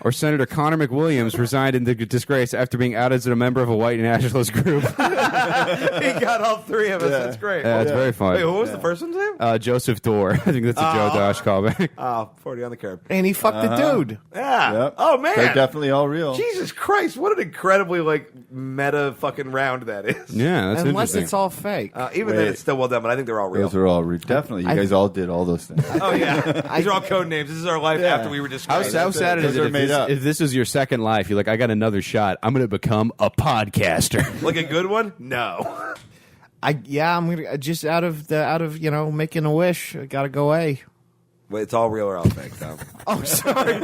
Or Senator Connor McWilliams resigned into disgrace after being outed as a member of a white nationalist group. He got all three of us. That's great. That's very funny. Wait, who was the first one's name? Joseph Dorr. I think that's a Joe Dosh callback. 40 on the curb. And he fucked the dude. Yeah. Yep. Oh, man. They're definitely all real. Jesus Christ, what an incredibly meta fucking round that is. Yeah, that's Unless interesting. it's all fake. Even then, it's still well done, but I think they're all real. Those are all real. Definitely. You guys all did all those things. Oh, yeah. These are all code names. This is our life after we were disgraced. How sad is Those are it made up. if this is your second life? You're like, I got another shot. I'm going to become a podcaster. Like a good one? No. I'm gonna just out of making a wish. I gotta go A. Wait, it's all real or all fake, Tom. Oh, sorry. And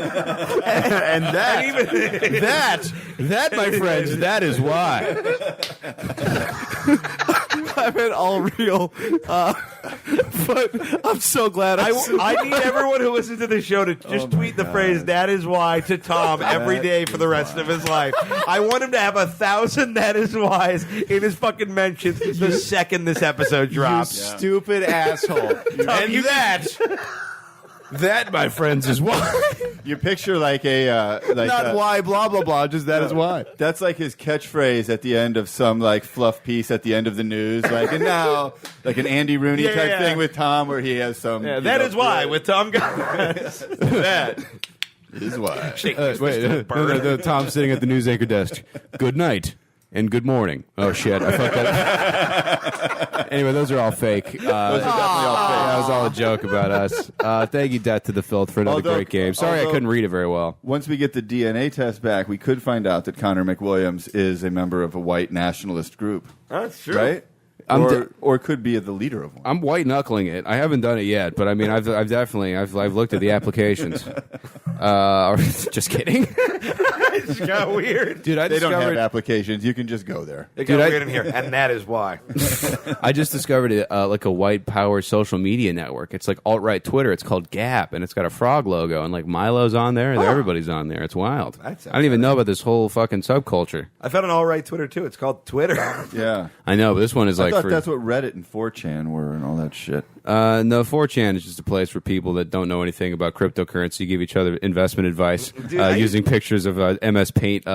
that, my friends, that is why. I meant all real. But I'm so glad I need everyone who listens to this show to just tweet the phrase "that is why" to Tom every day for the rest of his life. I want him to have 1,000 "that is whys" in his fucking mentions the second this episode drops. Stupid asshole. And that, my friends, is why. You picture like a Not why, blah, blah, blah. Just that is why. That's like his catchphrase at the end of some like fluff piece at the end of the news, like and now like an Andy Rooney type thing with Tom, where he has some. Yeah, that is why with Tom Guys. That is why. shake this Mr. Bird. No, Tom's sitting at the news anchor desk. Good night and good morning. Oh shit! I fucked that. Anyway, those are all fake. Those are definitely all fake. That was all a joke about us. Thank you, Death to the Filth, for another great game. Sorry I couldn't read it very well. Once we get the DNA test back, we could find out that Connor McWilliams is a member of a white nationalist group. That's true. Right? Or could be the leader of one. I'm white knuckling it. I haven't done it yet, but I mean, I've definitely looked at the applications. Just kidding, It's got weird. dude. They don't have applications. You can just go there. It got weird in here, and that is why. I just discovered it, like a white power social media network. It's like alt-right Twitter. It's called Gap, and it's got a frog logo, and like Milo's on there, and everybody's on there. It's wild. I don't even know about this whole fucking subculture. I found an all-right Twitter too. It's called Twitter. Yeah. I know, but this one is I like thought that's what Reddit and 4chan were and all that shit. No, 4chan is just a place where people that don't know anything about cryptocurrency give each other investment advice using pictures of MS Paint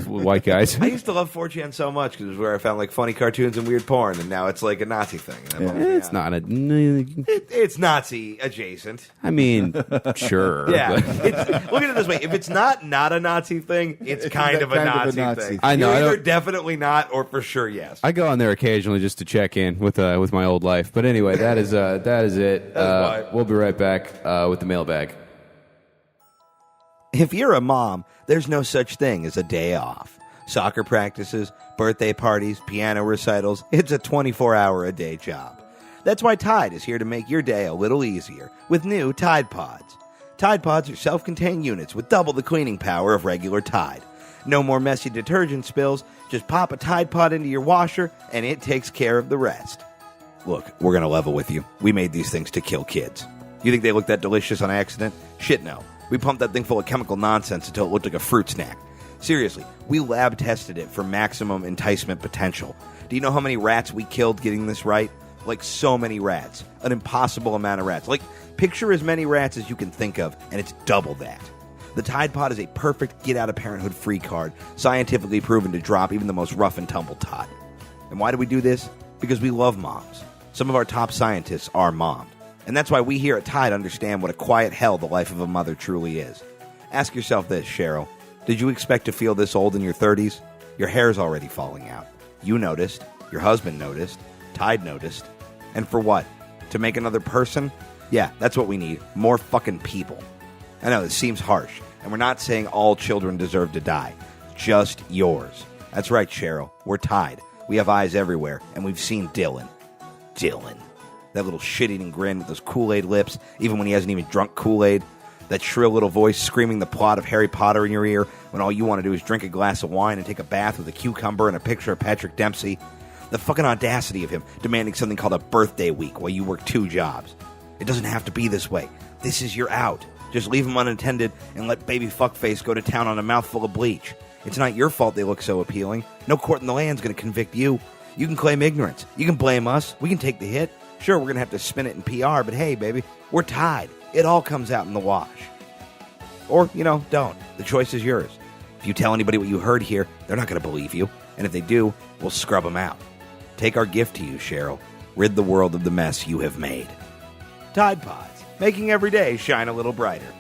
white guys. I used to love 4chan so much because it was where I found like funny cartoons and weird porn, and now it's like a Nazi thing. It's not a... It's Nazi adjacent. I mean, sure. Yeah. but- Look at it this way: if it's not a Nazi thing, it's kind of a Nazi thing. I know, You're I either don't- definitely not, or for sure yes. I go on there occasionally just to check in with my old life. But anyway, that is it. why. We'll be right back with the mailbag. If you're a mom, there's no such thing as a day off. Soccer practices, birthday parties, piano recitals, it's a 24-hour-a-day job. That's why Tide is here to make your day a little easier with new Tide Pods. Tide Pods are self-contained units with double the cleaning power of regular Tide. No more messy detergent spills, just pop a Tide Pod into your washer and it takes care of the rest. Look, we're going to level with you. We made these things to kill kids. You think they look that delicious on accident? Shit no. We pumped that thing full of chemical nonsense until it looked like a fruit snack. Seriously, we lab tested it for maximum enticement potential. Do you know how many rats we killed getting this right? Like so many rats. An impossible amount of rats. Like, picture as many rats as you can think of, and it's double that. The Tide Pod is a perfect get-out-of-parenthood free card, scientifically proven to drop even the most rough and tumble Tide. And why do we do this? Because we love moms. Some of our top scientists are moms. And that's why we here at Tide understand what a quiet hell the life of a mother truly is. Ask yourself this, Cheryl. Did you expect to feel this old in your 30s? Your hair's already falling out. You noticed. Your husband noticed. Tide noticed. And for what? To make another person? Yeah, that's what we need. More fucking people. I know, this seems harsh. And we're not saying all children deserve to die. Just yours. That's right, Cheryl. We're Tide. We have eyes everywhere. And we've seen Dylan. Dylan. That little shit-eating grin with those Kool-Aid lips, even when he hasn't even drunk Kool-Aid. That shrill little voice screaming the plot of Harry Potter in your ear when all you want to do is drink a glass of wine and take a bath with a cucumber and a picture of Patrick Dempsey. The fucking audacity of him demanding something called a birthday week while you work 2 jobs. It doesn't have to be this way. This is your out. Just leave him unattended and let baby fuckface go to town on a mouthful of bleach. It's not your fault they look so appealing. No court in the land's going to convict you. You can claim ignorance. You can blame us. We can take the hit. Sure, we're going to have to spin it in PR, but hey, baby, we're Tide. It all comes out in the wash. Or, don't. The choice is yours. If you tell anybody what you heard here, they're not going to believe you. And if they do, we'll scrub them out. Take our gift to you, Cheryl. Rid the world of the mess you have made. Tide Pods, making every day shine a little brighter.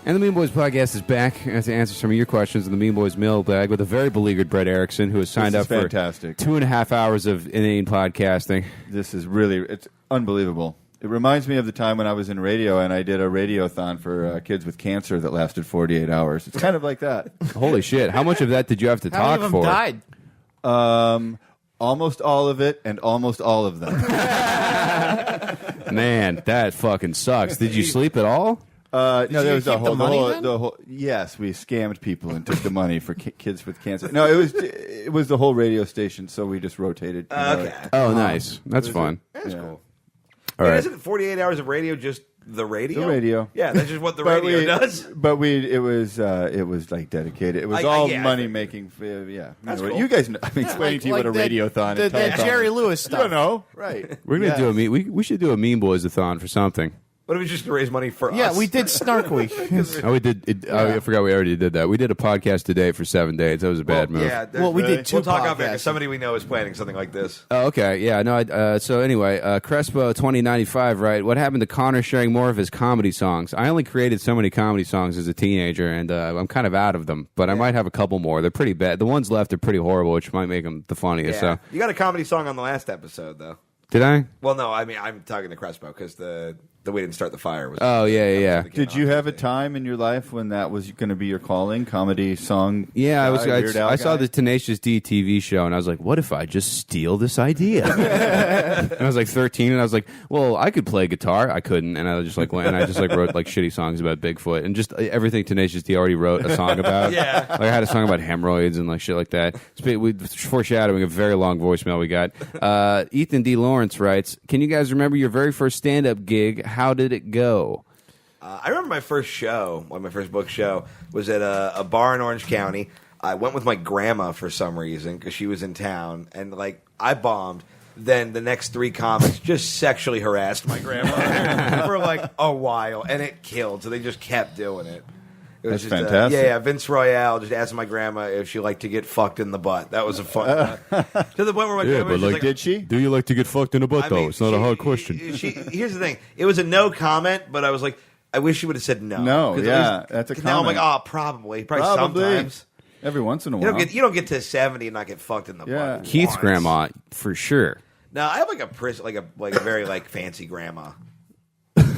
And the Mean Boys podcast is back to answer some of your questions in the Mean Boys mailbag with a very beleaguered Brett Erickson, who has signed up for fantastic. 2.5 hours of inane podcasting. This is it's unbelievable. It reminds me of the time when I was in radio and I did a radiothon for kids with cancer that lasted 48 hours. It's kind of like that. Holy shit. How much of that did you have to How talk many of for? them died? Almost all of it and almost all of them. Man, that fucking sucks. Did you sleep at all? No, there was keep the money then? the whole. Yes, we scammed people and took the money for kids with cancer. No, it was the whole radio station, so we just rotated. Okay. Oh, nice. That's fun. That's cool. All right. Isn't 48 hours of radio just the radio? The radio. Yeah, that's just what the But radio does. But it was like dedicated. It was all money making. Yeah, That's you know, cool. you guys know. I'm explaining to you what a radiothon is. That Jerry Lewis stuff. You don't know, right? We're going to do we should do a Mean Boys-a-thon for something. What if it was just to raise money for us? Yeah, we did Snark Week. Oh, we did. I forgot we already did that. We did a podcast today for 7 days. That was a bad move. Yeah, Well, we did 2 We'll talk off air. podcasts. Somebody we know is planning something like this. Oh, okay. Yeah. No. So anyway, Crespo 2095. Right. What happened to Connor sharing more of his comedy songs? I only created so many comedy songs as a teenager, and I'm kind of out of them. But I might have a couple more. They're pretty bad. The ones left are pretty horrible, which might make them the funniest. Yeah. So You got a comedy song on the last episode, though. did I? Well, no, I mean, I'm talking to Crespo because the We Didn't Start the Fire was. Oh yeah. Did you have a time in your life when that was going to be your calling, comedy song? Yeah, Weird Al I saw guy? the Tenacious D TV show, and I was like, what if I just steal this idea? And I was like 13, and I was like, well, I could play guitar. I couldn't, and I just wrote like shitty songs about Bigfoot and just everything Tenacious D already wrote a song about. Yeah. Like I had a song about hemorrhoids and like shit like that. Foreshadowing a very long voicemail we got. Ethan D. Lawrence writes, can you guys remember your very first stand-up gig? How did it go? I remember my first show, my first book show, was at a bar in Orange County. I went with my grandma for some reason because she was in town, and like I bombed. Then the next 3 comics just sexually harassed my grandma for like a while, and it killed. So they just kept doing it. It was That's just, fantastic. yeah, Vince Royale just asked my grandma if she liked to get fucked in the butt. That was a fun to the point where my grandma was just Did she? Do you like to get fucked in the butt, I mean, though? It's not a hard question. Here's the thing. It was a no comment, but I was like, I wish she would have said no. No, 'Cause yeah, at least- that's a 'cause now I'm like, comment. probably Probably. sometimes. Every once in a You while. don't get to 70 and not get fucked in the Yeah. butt. Keith's once. grandma, for sure. No, I have like a very like fancy grandma.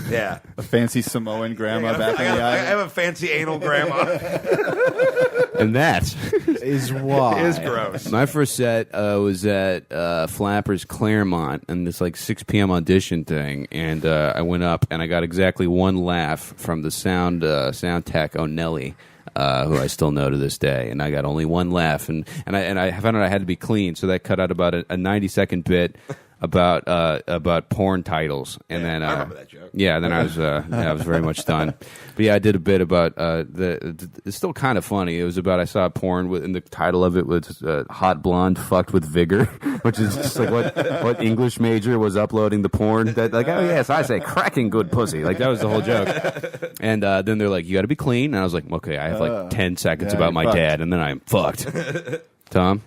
Yeah. A fancy Samoan grandma I back on the I island. have a fancy anal grandma. And that Is why. It is gross. my first set was at Flappers Claremont and this like 6 p.m. audition thing, and I went up and I got exactly one laugh from the sound tech O'Nelly. Who I still know to this day, and I got only one laugh, and I found out I had to be clean, so that cut out about a 90-second bit about porn titles, and then I remember that joke. Yeah, then I was very much done. But yeah, I did a bit about it's still kind of funny. It was about I saw porn and the title of it was "Hot Blonde Fucked with Vigor," which is just like what English major was uploading the porn that like, oh yes, I say cracking good pussy, like that was the whole joke. And then they're like, you got to be clean, and I was like, okay, I have like 10 seconds yeah, about you're my fucked. dad, and then I'm fucked. Tom.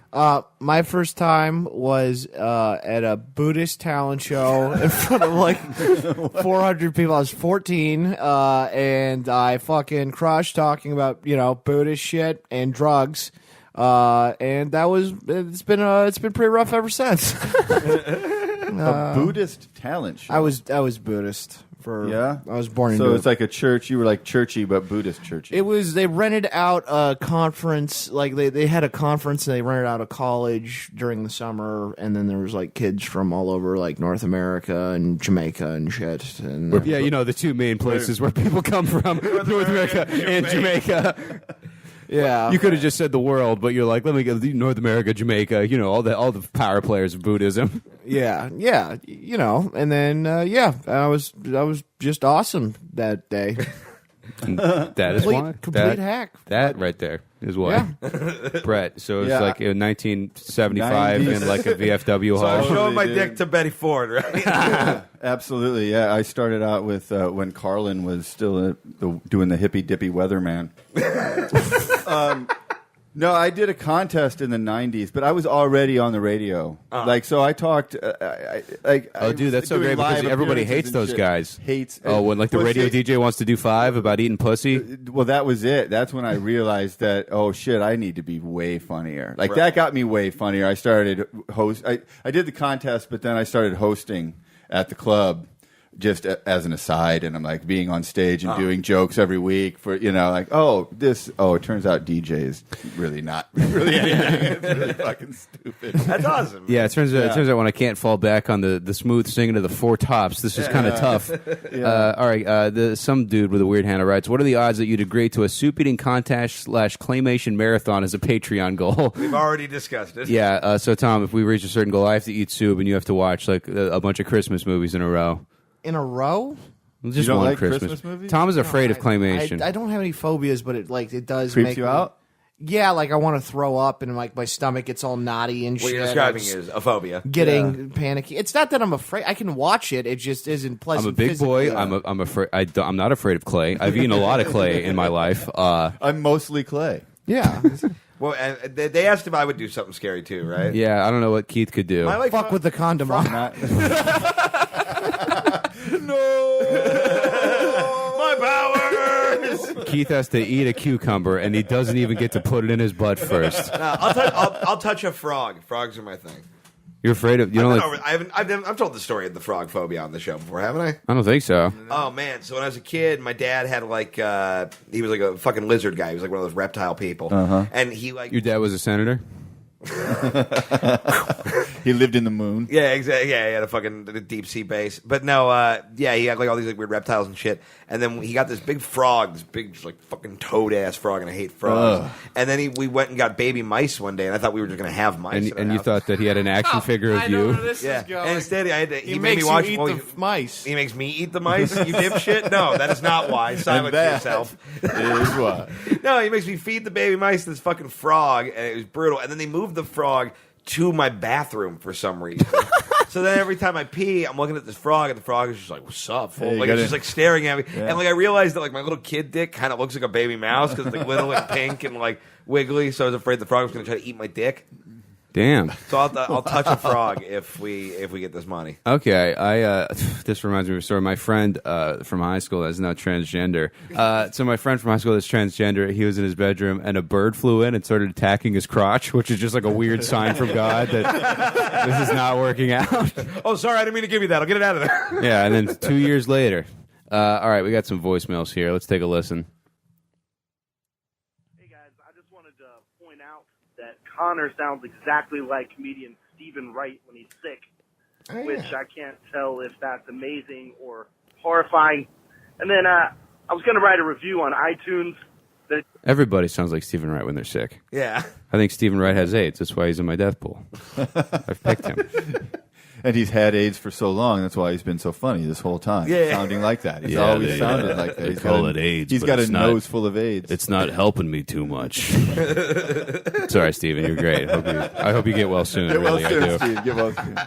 My first time was at a Buddhist talent show in front of like 400 people. I was 14, and I fucking crushed talking about Buddhist shit and drugs, and it's been pretty rough ever since. A Buddhist talent show. I was Buddhist for Yeah? I was born So into it's like a church. You were like churchy, but Buddhist churchy. It was, they rented out a conference, like they had a conference and they rented out a college during the summer, and then there was like kids from all over like North America and Jamaica and shit. And Yeah, the two main places where people come from, North America and Jamaica. yeah. You could have just said the world, but you're like, let me go North America, Jamaica, all the power players of Buddhism. yeah, and then I was just awesome that day. And that is why. Complete hack. That right there is why. Brett, so it was Yeah. like in 1975 90s. in like a VFW So I hall. was showing my dude. dick to Betty Ford, right? Absolutely, yeah. I started out with when Carlin was still doing the hippy dippy weatherman. No, I did a contest in the '90s, but I was already on the radio. So I talked. Oh, dude, that's so great because everybody hates those guys. Hates. Oh, when like the Well, radio see, DJ wants to do 5 about eating pussy. Well, that was it. That's when I realized that, oh shit, I need to be way funnier. Like that got me way funnier. I started I did the contest, but then I started hosting at the club just as an aside, and I'm like being on stage and doing jokes every week for like it turns out DJ is really not really anything. It's really fucking stupid. That's awesome. Yeah, it turns out when I can't fall back on the smooth singing of the Four Tops, this is kind of tough. All right, some dude with a weird handle writes, what are the odds that you'd agree to a soup eating contest / claymation marathon as a Patreon goal? We've already discussed it. Yeah, so Tom, if we reach a certain goal, I have to eat soup and you have to watch like a bunch of Christmas movies in a row. In a row? Just don't one like Christmas. Christmas movies? Tom is afraid of claymation. I don't have any phobias, but it does Creeps make you me- out? Yeah, like I want to throw up and like my stomach gets all knotty and What shit. you're I'm describing just is a phobia. getting panicky. It's not that I'm afraid. I can watch it. It just isn't I'm pleasant. a big boy. physically. I'm afraid. I'm not afraid of clay. I've eaten a lot of clay in my life. I'm mostly clay. Yeah. Well, and they asked if I would do something scary too, right? Yeah, I don't know what Keith could do. I like Fuck with the condom on. my powers. Keith has to eat a cucumber, and he doesn't even get to put it in his butt first. I'll touch a frog. Frogs are my thing. You're afraid of? You don't like? I've told the story of the frog phobia on the show before, haven't I? I don't think so. Oh man! So when I was a kid, my dad had like he was like a fucking lizard guy. He was like one of those reptile people, and he like Your dad was a senator. He lived in the moon. yeah, exactly. Yeah, he had a fucking deep sea base. But no, yeah, he had like all these like weird reptiles and shit. And then he got this big frog, this big just, like fucking toad ass frog, and I hate frogs. And then we went and got baby mice one day, and I thought we were just gonna have mice. And, in our and you house. thought that he had an action figure of you. this yeah. And instead, I had to, he made makes me watch. you eat well, the mice. He makes me eat the mice. You dipshit! No, that is not why. Silence that yourself. Is what? No, he makes me feed the baby mice this fucking frog, and it was brutal. And then they moved the frog to my bathroom for some reason. So then every time I pee, I'm looking at this frog, and the frog is just like, "What's up, fool?" Yeah, Like gotta- it's just like staring at me, Yeah. and like I realized that like my little kid dick kind of looks like a baby mouse because it's like little and pink and like wiggly. So I was afraid the frog was going to try to eat my dick. Damn. So I'll touch a frog if we get this money. Okay, this reminds me of a story. My friend from high school is now transgender. So my friend from high school is transgender. He was in his bedroom, and a bird flew in and started attacking his crotch, which is just like a weird sign from God that this is not working out. Oh, sorry, I didn't mean to give you that. I'll get it out of there. Yeah, and then 2 years later, All right, we got some voicemails here. Let's take a listen. Hey guys, I just wanted to point out that Connor sounds exactly like comedian Stephen Wright when he's sick, which I can't tell if that's amazing or horrifying. And then I was going to write a review on iTunes. Everybody sounds like Stephen Wright when they're sick. Yeah. I think Stephen Wright has AIDS. That's why he's in my death pool. I've picked him. And he's had AIDS for so long. That's why he's been so funny this whole time. Yeah. Sounding like that. He's Yeah, always they, sounded like that. they He's call got it AIDS, He's but got a it's not- nose full of AIDS. It's not helping me too much. Sorry, Stephen. You're great. I hope you get well soon. Get well really, soon, I do. Steve. Get well soon.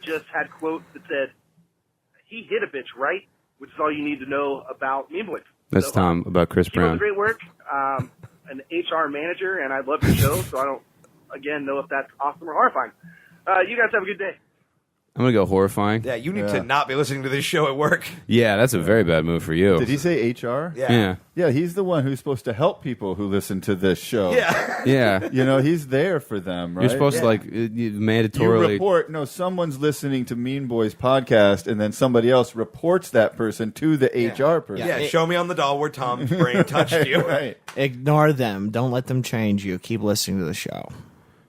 Just had quotes that said, "He hit a bitch, right?" Which is all you need to know about Mean Boys. That's So, Tom about Chris keep up the Brown. great work. An HR manager, and I love your show, so I don't, again, know if that's awesome or horrifying. You guys have a good day. I'm going to go horrifying. Yeah, you need to not be listening to this show at work. Yeah, that's a very bad move for you. Did he say HR? Yeah. Yeah, he's the one who's supposed to help people who listen to this show. Yeah. Yeah. You know, he's there for them, right? You're supposed to, like, You mandatorily... report, no, someone's listening to Mean Boys podcast, and then somebody else reports that person to the HR person. Yeah, show me on the doll where Tom's brain touched you. Right. Ignore them. Don't let them change you. Keep listening to the show.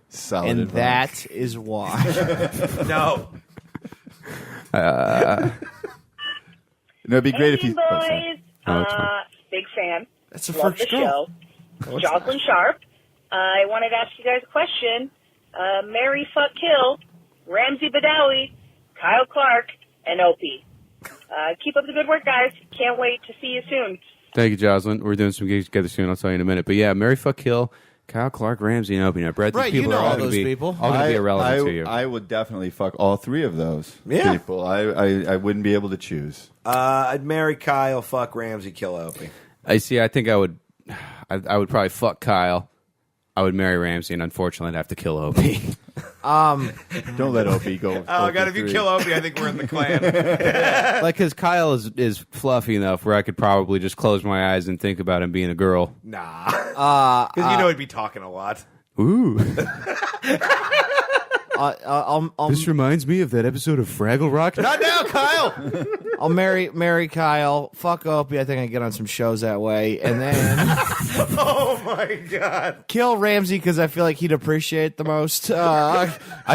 Solid And advice. that is why. No. It'd be great if Hey, you. boys. Oh, it's fine. Big fan. That's the Love first the show. Jocelyn Sharp. I wanted to ask you guys a question. Mary Fuck Kill, Ramsey Badawi, Kyle Clark, and Opie. Keep up the good work, guys. Can't wait to see you soon. Thank you, Jocelyn. We're doing some gigs together soon. I'll tell you in a minute. But yeah, Mary Fuck Kill, Kyle Clark, Ramsey, and Opie. Now, Brett, these Right, you people know are all all gonna those be, people. all going to be irrelevant I, to you. I would definitely fuck all three of those Yeah. people. I wouldn't be able to choose. I'd marry Kyle, fuck Ramsey, kill Opie. I think I would probably fuck Kyle. I would marry Ramsey, and unfortunately, I'd have to kill Opie. Don't let Opie go. Oh, God, if you kill Opie, I think we're in the clan. Like, because Kyle is fluffy enough where I could probably just close my eyes and think about him being a girl. Nah. Because you know he'd be talking a lot. Ooh. I'll This reminds me of that episode of Fraggle Rock. Not now, Kyle! I'll marry Kyle. Fuck Opie. I think I can get on some shows that way, and then Oh, my God. kill Ramsey because I feel like he'd appreciate the most. I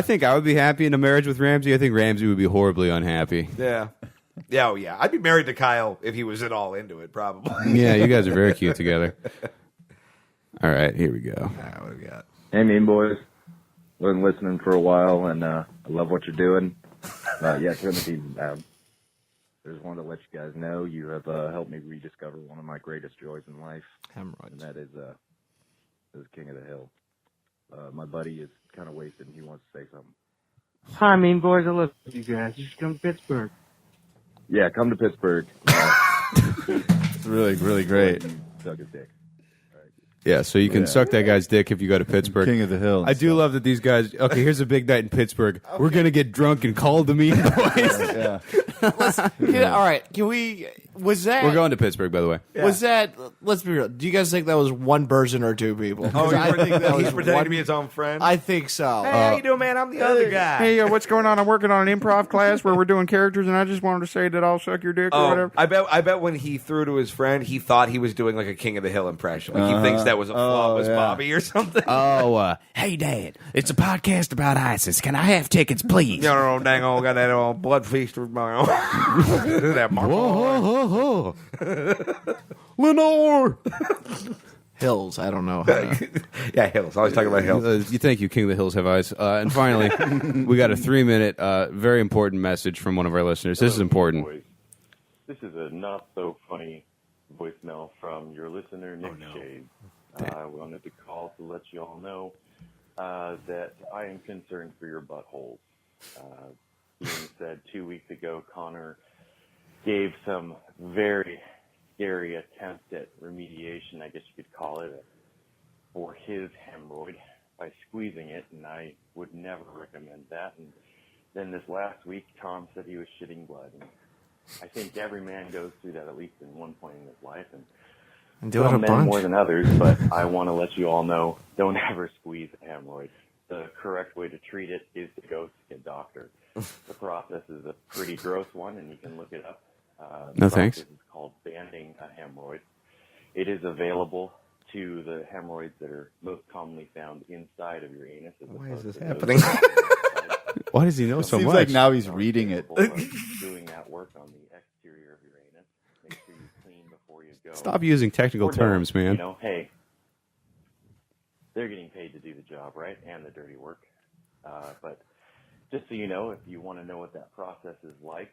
think I would be happy in a marriage with Ramsey. I think Ramsey would be horribly unhappy. Yeah. Yeah, oh, yeah. I'd be married to Kyle if he was at all into it, probably. Yeah, you guys are very cute together. All right, here we go. What do we got? Hey, Mean Boys. Been listening for a while, and I love what you're doing. Yeah, turn the season down. I just wanted to let you guys know you have helped me rediscover one of my greatest joys in life, and that is King of the Hill. My buddy is kind of wasted, and he wants to say something. Hi, Mean Boys. I love you guys. You should come to Pittsburgh. Yeah, come to Pittsburgh. It's really, really great. Suck his dick. Yeah, so you can suck that guy's dick if you go to Pittsburgh. King of the Hill. I do love that these guys. Okay, here's a big night in Pittsburgh. We're gonna get drunk and call the Mean Boys. Yeah. All right, can we? Was that? We're going to Pittsburgh, by the way. Was that? Let's be real. Do you guys think that was one person or two people? Oh, 'Cause I think that he's was pretending one- to be his own friend? I think so. Hey, how you doing, man? I'm the other guy. What's going on? I'm working on an improv class where we're doing characters, and I just wanted to say that I'll suck your dick or whatever. I bet when he threw to his friend, he thought he was doing like a King of the Hill impression. Like he thinks that was a flawless Bobby or something. Hey, Dad, it's a podcast about ISIS. Can I have tickets, please? No, dang on, got that old blood feast with my own. That Whoa. Lenore. Hills. I don't know. How to, Yeah, Hills. Always talking about Hills. You thank you, King of the Hills have eyes. And finally, we got a 3-minute, very important message from one of our listeners. This is important. Boys. This is a not so funny voicemail from your listener, Nick Shades. I wanted to call to let you all know that I am concerned for your buttholes. Being said, 2 weeks ago, Connor gave some very scary attempt at remediation, I guess you could call it, for his hemorrhoid by squeezing it, and I would never recommend that. And then this last week, Tom said he was shitting blood. And I think every man goes through that at least in one point in his life, and do it a some men bunch. more than others, but I want to let you all know, don't ever squeeze a hemorrhoid. The correct way to treat it is to go see a doctor. The process is a pretty gross one, and you can look it up. No, thanks. It's called banding a hemorrhoid. It is available to the hemorrhoids that are most commonly found inside of your anus. Why is this happening? Why does he know so Seems much? like now he's reading it. Doing that work on the exterior of your anus. Make sure you clean before you go. Stop using technical Or terms, don't, man. You know, hey, they're getting paid to do the job, right? And the dirty work. But just so you know, if you want to know what that process is like,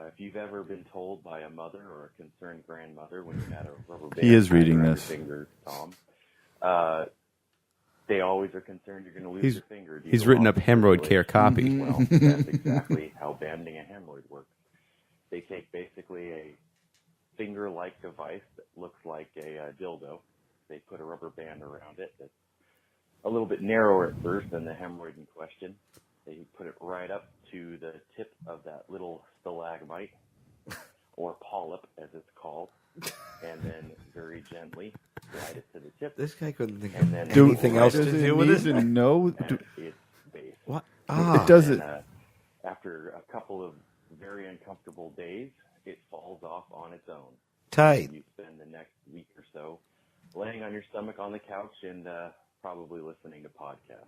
if you've ever been told by a mother or a concerned grandmother when you had a rubber band He is reading around this. your finger, Tom, they always are concerned you're going to lose your finger. Do you He's go written on up hemorrhoid care copy. Well, that's exactly how banding a hemorrhoid works. They take basically a finger-like device that looks like a dildo. They put a rubber band around it that's a little bit narrower at first than the hemorrhoid in question. They put it right up to the tip of that little stalagmite, or polyp as it's called, and then very gently slide it to the tip. This guy couldn't think And of then anything else to do with it. No, at its base. What? It doesn't. And, after a couple of very uncomfortable days, it falls off on its own. Tight. And you spend the next week or so laying on your stomach on the couch and probably listening to podcasts.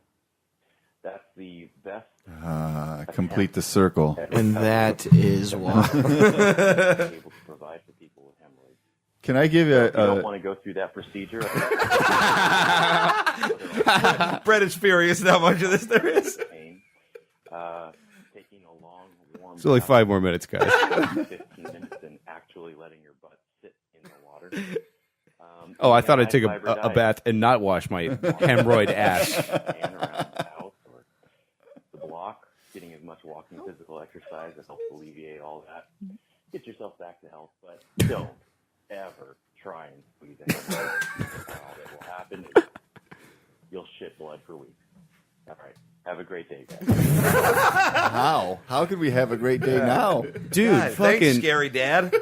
That's the best. Complete the circle. And that is why. able to provide for people with hemorrhoids. Can I give you If you don't want to go through that procedure, Brett is furious at how much of this there is. pain, taking a long, warm It's only bath 5 more minutes, guys. 15 minutes and actually letting your butt sit in the water. Oh, I thought I'd take high-fiber a diet. bath and not wash my hemorrhoid ass. And around the house or the block, getting as much walking physical exercise that helps alleviate all that. Get yourself back to health, but don't ever try and squeeze a hemorrhoid. All that will happen is you'll shit blood for weeks. All right. Have a great day, guys. How? How could we have a great day now? Dude, God, fucking thanks, scary dad.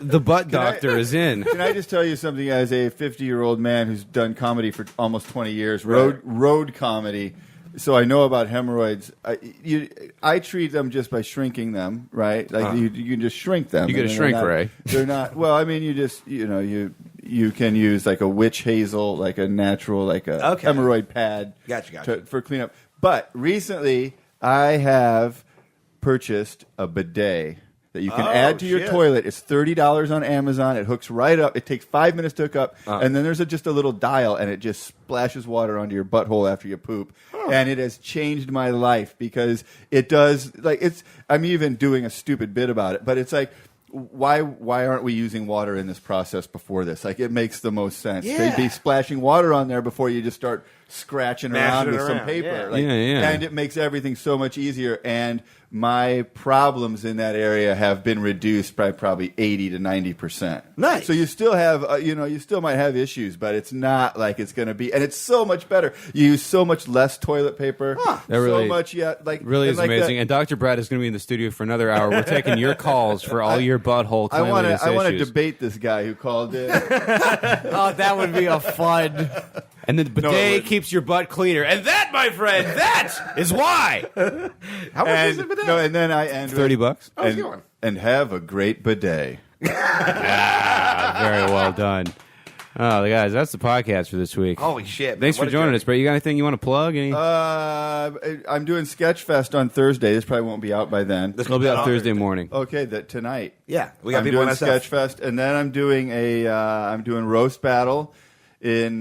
the butt doctor is in. Can I just tell you something? As a 50-year-old man who's done comedy for almost 20 years, road comedy, so I know about hemorrhoids. I treat them just by shrinking them, right? Like you can just shrink them. You get a and shrink they're not- ray. They're not. Well, I mean, you just you can use like a witch hazel, like a natural, like a hemorrhoid pad. Gotcha. For cleanup. But recently, I have purchased a bidet that you can add to your toilet. It's $30 on Amazon. It hooks right up. It takes 5 minutes to hook up, and then there's just a little dial, and it just splashes water onto your butthole after you poop. And it has changed my life because it does. Like I'm even doing a stupid bit about it, but it's like. Why aren't we using water in this process before this? Like, it makes the most sense. Yeah. They'd be splashing water on there before you just start scratching around Mashing with it some around, paper. yeah. Like, Yeah. And it makes everything so much easier. And my problems in that area have been reduced by probably 80 to 90%. Nice. So you still have, you still might have issues, but it's not like it's going to be. And it's so much better. You use so much less toilet paper. That really- so much, like Really and is like amazing. that- And Dr. Brad is going to be in the studio for another hour. We're taking your calls for all your butthole I want cleanliness to issues. debate this guy who called in. Oh, that would be a fun. And then the bidet keeps your butt cleaner. And that, my friend, that is why. How much is it for that? No, and then I end with- $30. How's it going? and have a great bidet. Very well done. Oh, guys, that's the podcast for this week. Holy shit. Thanks for joining us, Brett. You got anything you want to plug? I'm doing Sketchfest on Thursday. This probably won't be out by then. It'll be out Thursday morning. Okay, tonight. Yeah, we got I'm people doing on SF. Sketchfest, and then I'm doing I'm doing Roast Battle in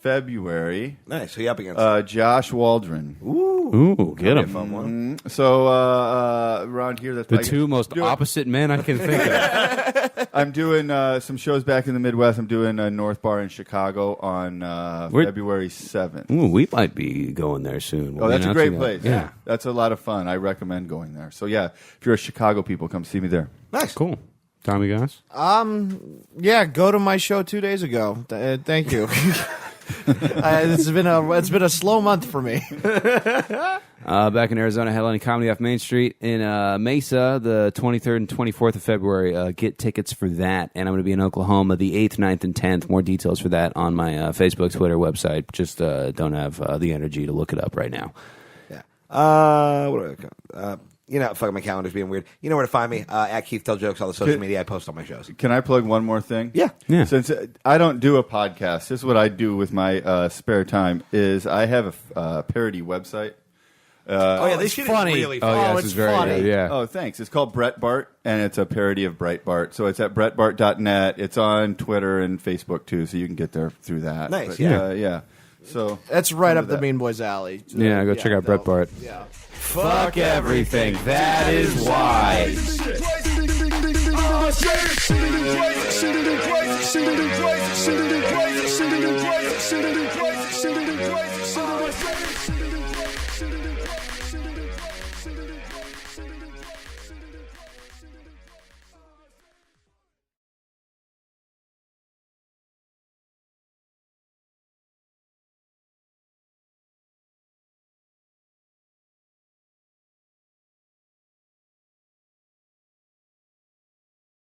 February. Nice. Who you up against? Josh Waldron. Ooh, get him. Fun one. So around here, that's The I guess- two most opposite men I can think of. I'm doing some shows back in the Midwest. I'm doing North Bar in Chicago on February 7th. Ooh, we might be going there soon. Oh, that's a great announcing that. place. Yeah. That's a lot of fun. I recommend going there. So, yeah, if you're a Chicago people, come see me there. Nice. Cool. Tommy Goss? Yeah, go to my show 2 days ago. Thank you. It's been a slow month for me. Back in Arizona, headlining Comedy Off Main Street in Mesa, the 23rd and 24th of February. Get tickets for that. And I'm going to be in Oklahoma the 8th, 9th, and 10th. More details for that on my Facebook, Twitter, website. Just don't have the energy to look it up right now. Yeah. What do I You know, fuck, my calendar's being weird. You know where to find me, at Keith Tell Jokes on the social media. I post on my shows. Can I plug one more thing? Yeah. Since I don't do a podcast, this is what I do with my spare time. Is I have a parody website. This shit is really funny. Oh, yes, it's very funny. good. Yeah. Oh, thanks. It's called Brett Bart, and it's a parody of Breitbart. So it's at brettbart.net. It's on Twitter and Facebook, too, so you can get there through that. Nice, But, yeah. yeah. So That's right up that. the Mean Boys alley. Yeah, go check out Brett Bart. Yeah. Fuck everything. That is why. Crazy.